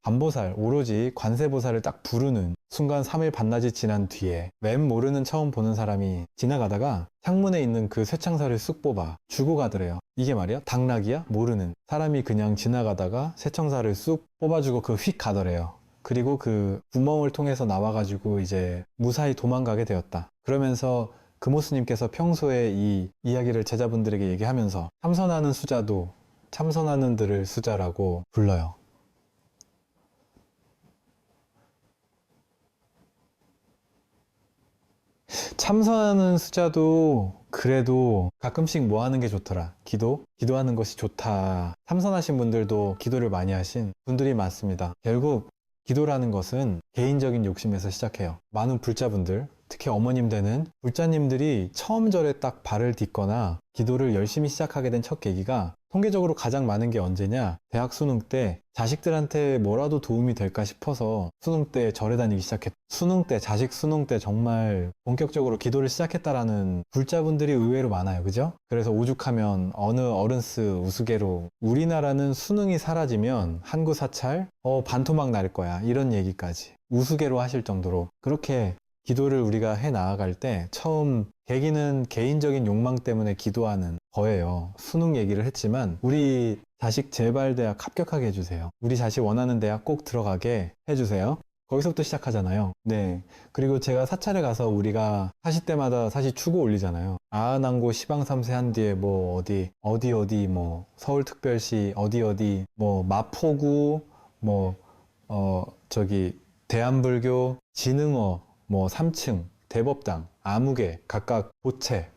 관보살, 오로지 관세보살을 딱 부르는 순간 3일 반나절 지난 뒤에 맴 모르는 처음 보는 사람이 지나가다가 창문에 있는 그 쇠창살을 쑥 뽑아 주고 가더래요. 이게 말이야? 당락이야? 모르는 사람이 그냥 지나가다가 쇠창살을 쑥 뽑아주고 그 휙 가더래요. 그리고 그 구멍을 통해서 나와가지고 이제 무사히 도망가게 되었다. 그러면서 금호스님께서 평소에 이 이야기를 제자분들에게 얘기하면서 참선하는 수자도 참선하는 들을 수자라고 불러요. 참선하는 수자도 그래도 가끔씩 뭐 하는 게 좋더라. 기도하는 것이 좋다. 참선하신 분들도 기도를 많이 하신 분들이 많습니다. 결국 기도라는 것은 개인적인 욕심에서 시작해요. 많은 불자분들, 특히 어머님 되는 불자님들이 처음 절에 딱 발을 딛거나 기도를 열심히 시작하게 된 첫 계기가 통계적으로 가장 많은 게 언제냐? 대학 수능 때 자식들한테 뭐라도 도움이 될까 싶어서 수능 때 절에 다니기 시작했. 자식 수능 때 정말 본격적으로 기도를 시작했다라는 불자분들이 의외로 많아요. 그죠? 그래서 오죽하면 어느 어른스 우스개로 우리나라는 수능이 사라지면 한구 사찰, 반토막 날 거야. 이런 얘기까지 우스개로 하실 정도로 그렇게 기도를 우리가 해 나아갈 때 처음 계기는 개인적인 욕망 때문에 기도하는 거예요. 수능 얘기를 했지만 우리 자식 제발 대학 합격하게 해주세요. 우리 자식 원하는 대학 꼭 들어가게 해주세요. 거기서부터 시작하잖아요. 네. 그리고 제가 사찰에 가서 우리가 하실 때마다 사실 추구 올리잖아요. 아난고 시방삼세 한 뒤에 뭐 어디 뭐 서울특별시 어디 뭐 마포구 뭐 대한불교 진흥어 뭐 3층 대법당 아무개 각각 보채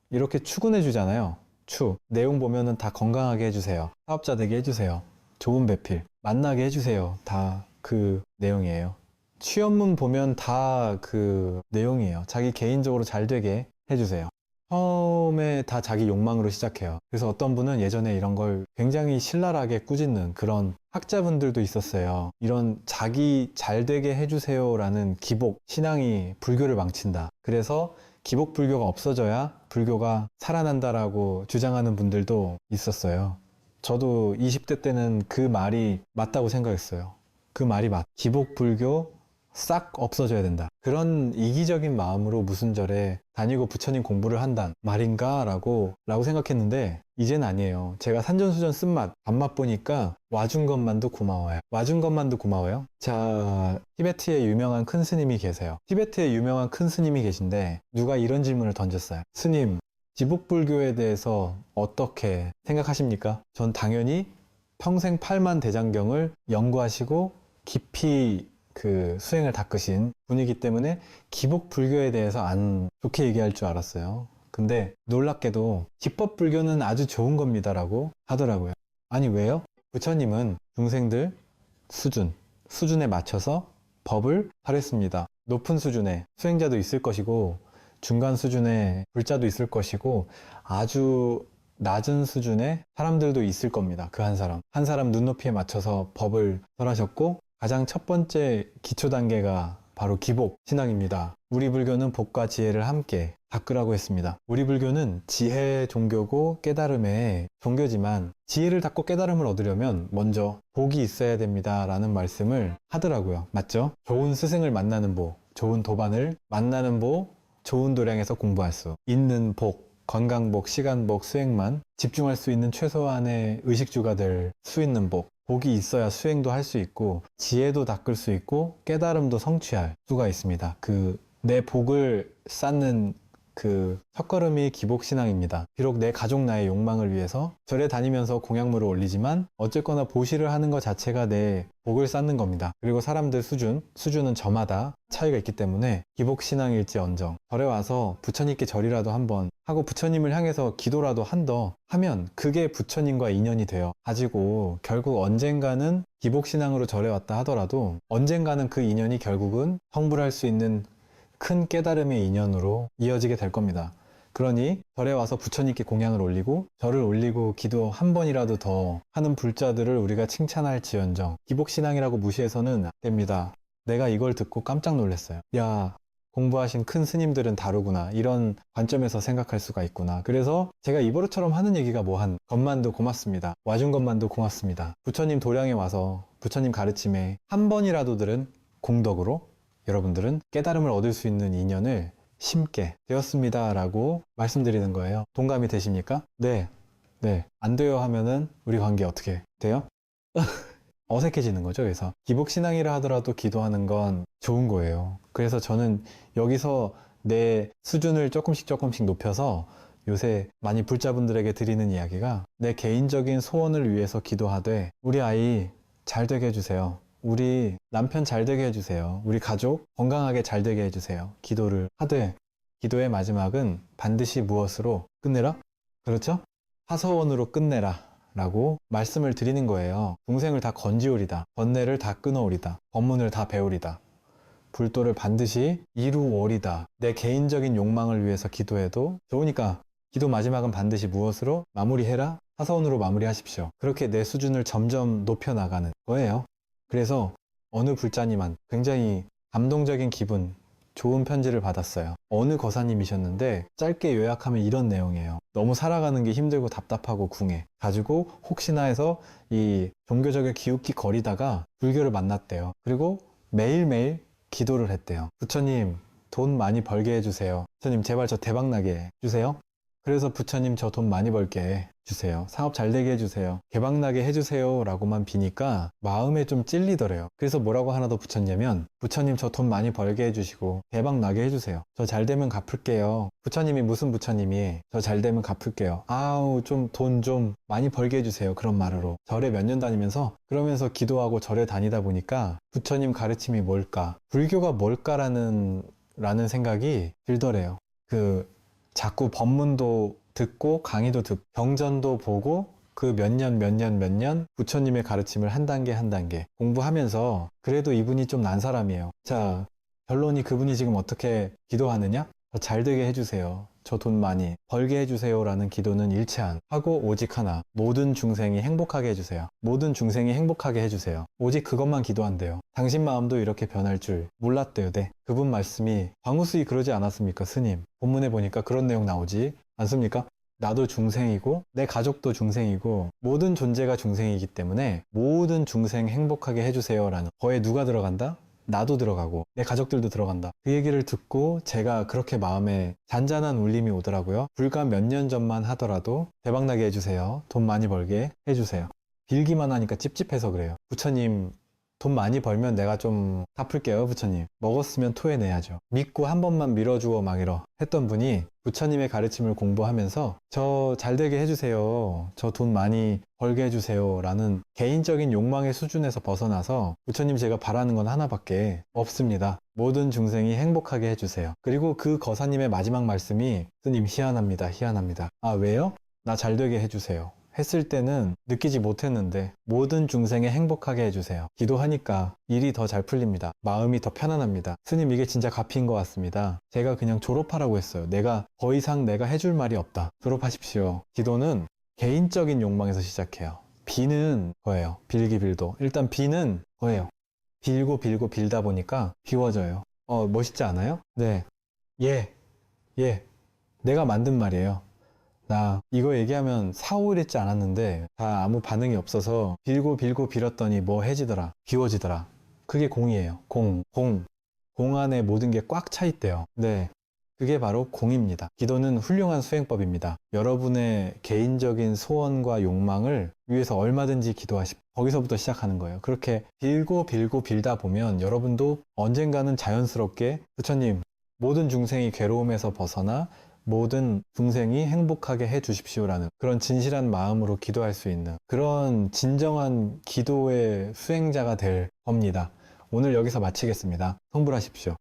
이렇게 추근해 주잖아요. 추. 내용 보면은 다 건강하게 해주세요. 사업자 되게 해주세요. 좋은 배필. 만나게 해주세요. 다 그 내용이에요. 취업문 보면 다 그 내용이에요. 자기 개인적으로 잘 되게 해주세요. 처음에 다 자기 욕망으로 시작해요. 그래서 어떤 분은 예전에 이런 걸 굉장히 신랄하게 꾸짖는 그런 학자분들도 있었어요. 이런 자기 잘 되게 해주세요 라는 기복 신앙이 불교를 망친다. 그래서 기복 불교가 없어져야 불교가 살아난다라고 주장하는 분들도 있었어요. 저도 20대 때는 그 말이 맞다고 생각했어요. 그 말이 기복 불교 싹 없어져야 된다. 그런 이기적인 마음으로 무슨 절에 다니고 부처님 공부를 한단 말인가 라고 생각했는데 이젠 아니에요. 제가 산전수전 쓴맛 밥맛 보니까 와준 것만도 고마워요. 와준 것만도 고마워요. 자, 티베트에 유명한 큰 스님이 계세요. 티베트에 유명한 큰 스님이 계신데 누가 이런 질문을 던졌어요. 스님, 지복불교에 대해서 어떻게 생각하십니까? 전 당연히 평생 8만 대장경을 연구하시고 깊이 그 수행을 닦으신 분이기 때문에 기복 불교에 대해서 안 좋게 얘기할 줄 알았어요. 근데 놀랍게도 기법 불교는 아주 좋은 겁니다라고 하더라고요. 아니 왜요? 부처님은 중생들 수준에 맞춰서 법을 하랬습니다. 높은 수준의 수행자도 있을 것이고 중간 수준의 불자도 있을 것이고 아주 낮은 수준의 사람들도 있을 겁니다. 그 한 사람 눈높이에 맞춰서 법을 설하셨고 가장 첫 번째 기초 단계가 바로 기복 신앙입니다. 우리 불교는 복과 지혜를 함께 닦으라고 했습니다. 우리 불교는 지혜 종교고 깨달음의 종교지만 지혜를 닦고 깨달음을 얻으려면 먼저 복이 있어야 됩니다 라는 말씀을 하더라고요. 맞죠? 좋은 스승을 만나는 복, 좋은 도반을 만나는 복, 좋은 도량에서 공부할 수 있는 복, 건강복, 시간복, 수행만 집중할 수 있는 최소한의 의식주가 될 수 있는 복. 복이 있어야 수행도 할 수 있고 지혜도 닦을 수 있고 깨달음도 성취할 수가 있습니다. 내 복을 쌓는 그 첫걸음이 기복신앙입니다. 비록 내 가족 나의 욕망을 위해서 절에 다니면서 공약물을 올리지만 어쨌거나 보시를 하는 것 자체가 내 복을 쌓는 겁니다. 그리고 사람들 수준은 저마다 차이가 있기 때문에 기복신앙일지언정 절에 와서 부처님께 절이라도 한번 하고 부처님을 향해서 기도라도 한더 하면 그게 부처님과 인연이 되어 가지고 결국 언젠가는 기복신앙으로 절에 왔다 하더라도 언젠가는 그 인연이 결국은 성불할 수 있는 큰 깨달음의 인연으로 이어지게 될 겁니다. 그러니 절에 와서 부처님께 공양을 올리고 절을 올리고 기도 한 번이라도 더 하는 불자들을 우리가 칭찬할지언정 기복신앙이라고 무시해서는 안 됩니다. 내가 이걸 듣고 깜짝 놀랐어요. 야, 공부하신 큰 스님들은 다르구나. 이런 관점에서 생각할 수가 있구나. 그래서 제가 입으로처럼 하는 얘기가 뭐한 것만도 고맙습니다. 와준 것만도 고맙습니다. 부처님 도량에 와서 부처님 가르침에 한 번이라도 들은 공덕으로 여러분들은 깨달음을 얻을 수 있는 인연을 심게 되었습니다 라고 말씀드리는 거예요. 동감이 되십니까? 네. 안 돼요 하면은 우리 관계 어떻게 돼요? 어색해지는 거죠. 그래서 기복신앙이라 하더라도 기도하는 건 좋은 거예요. 그래서 저는 여기서 내 수준을 조금씩 높여서 요새 많이 불자분들에게 드리는 이야기가 내 개인적인 소원을 위해서 기도하되 우리 아이 잘 되게 해주세요. 우리 남편 잘 되게 해주세요. 우리 가족 건강하게 잘 되게 해주세요. 기도를 하되 기도의 마지막은 반드시 무엇으로 끝내라? 그렇죠? 하서원으로 끝내라 라고 말씀을 드리는 거예요. 중생을 다 건지오리다. 번뇌를 다 끊어오리다. 법문을 다 배우리다. 불도를 반드시 이루오리다. 내 개인적인 욕망을 위해서 기도해도 좋으니까 기도 마지막은 반드시 무엇으로 마무리해라? 하서원으로 마무리하십시오. 그렇게 내 수준을 점점 높여나가는 거예요. 그래서 어느 불자님한 굉장히 감동적인 기분, 좋은 편지를 받았어요. 어느 거사님이셨는데 짧게 요약하면 이런 내용이에요. 너무 살아가는 게 힘들고 답답하고 궁해 가지고 혹시나 해서 이 종교적인 기웃기 거리다가 불교를 만났대요. 그리고 매일매일 기도를 했대요. 부처님 돈 많이 벌게 해주세요. 부처님 제발 저 대박나게 해주세요. 그래서 부처님 저 돈 많이 벌게 해주세요. 사업 잘 되게 해주세요. 개박나게 해주세요 라고만 비니까 마음에 좀 찔리더래요. 그래서 뭐라고 하나 더 붙였냐면 부처님 저 돈 많이 벌게 해주시고 대박나게 해주세요. 저 잘 되면 갚을게요. 부처님이 무슨 부처님이 저 잘 되면 갚을게요. 아우 좀 돈 좀 많이 벌게 해주세요. 그런 말으로 절에 몇 년 다니면서 그러면서 기도하고 절에 다니다 보니까 부처님 가르침이 뭘까? 불교가 뭘까라는 생각이 들더래요. 자꾸 법문도 듣고 강의도 듣고 경전도 보고 그 몇 년 부처님의 가르침을 한 단계 한 단계 공부하면서 그래도 이분이 좀 난 사람이에요. 자, 결론이 그분이 지금 어떻게 기도하느냐? 저 잘 되게 해주세요. 저 돈 많이 벌게 해주세요 라는 기도는 일체 안 하고 오직 하나, 모든 중생이 행복하게 해주세요. 모든 중생이 행복하게 해주세요. 오직 그것만 기도한대요. 당신 마음도 이렇게 변할 줄 몰랐대요. 네, 그분 말씀이 광우스이 그러지 않았습니까? 스님, 본문에 보니까 그런 내용 나오지 않습니까? 나도 중생이고 내 가족도 중생이고 모든 존재가 중생이기 때문에 모든 중생 행복하게 해주세요 라는 거에 누가 들어간다? 나도 들어가고 내 가족들도 들어간다. 그 얘기를 듣고 제가 그렇게 마음에 잔잔한 울림이 오더라고요. 불과 몇 년 전만 하더라도 대박나게 해주세요. 돈 많이 벌게 해주세요. 빌기만 하니까 찝찝해서 그래요. 부처님, 돈 많이 벌면 내가 좀 갚을게요. 부처님, 먹었으면 토해내야죠. 믿고 한 번만 밀어주어 막 이러 했던 분이 부처님의 가르침을 공부하면서 저 잘되게 해주세요, 저 돈 많이 벌게 해주세요 라는 개인적인 욕망의 수준에서 벗어나서 부처님, 제가 바라는 건 하나밖에 없습니다. 모든 중생이 행복하게 해주세요. 그리고 그 거사님의 마지막 말씀이 스님, 희한합니다. 희한합니다. 아, 왜요? 나 잘되게 해주세요 했을 때는 느끼지 못했는데 모든 중생에 행복하게 해주세요. 기도하니까 일이 더 잘 풀립니다. 마음이 더 편안합니다. 스님, 이게 진짜 값인 것 같습니다. 제가 그냥 졸업하라고 했어요. 더 이상 내가 해줄 말이 없다. 졸업하십시오. 기도는 개인적인 욕망에서 시작해요. 비는 거예요. 빌기빌도. 일단 비는 거예요. 빌고 빌고 빌다 보니까 비워져요. 멋있지 않아요? 네. 예. 내가 만든 말이에요. 나 이거 얘기하면 4, 5일 했지 않았는데 다 아무 반응이 없어서 빌고 빌고 빌었더니 뭐 해지더라. 비워지더라. 그게 공이에요. 공 안에 모든 게 꽉 차 있대요. 네, 그게 바로 공입니다. 기도는 훌륭한 수행법입니다. 여러분의 개인적인 소원과 욕망을 위해서 얼마든지 기도하십시오. 거기서부터 시작하는 거예요. 그렇게 빌고 빌고 빌다 보면 여러분도 언젠가는 자연스럽게 부처님, 모든 중생이 괴로움에서 벗어나 모든 중생이 행복하게 해 주십시오라는 그런 진실한 마음으로 기도할 수 있는 그런 진정한 기도의 수행자가 될 겁니다. 오늘 여기서 마치겠습니다. 성불하십시오.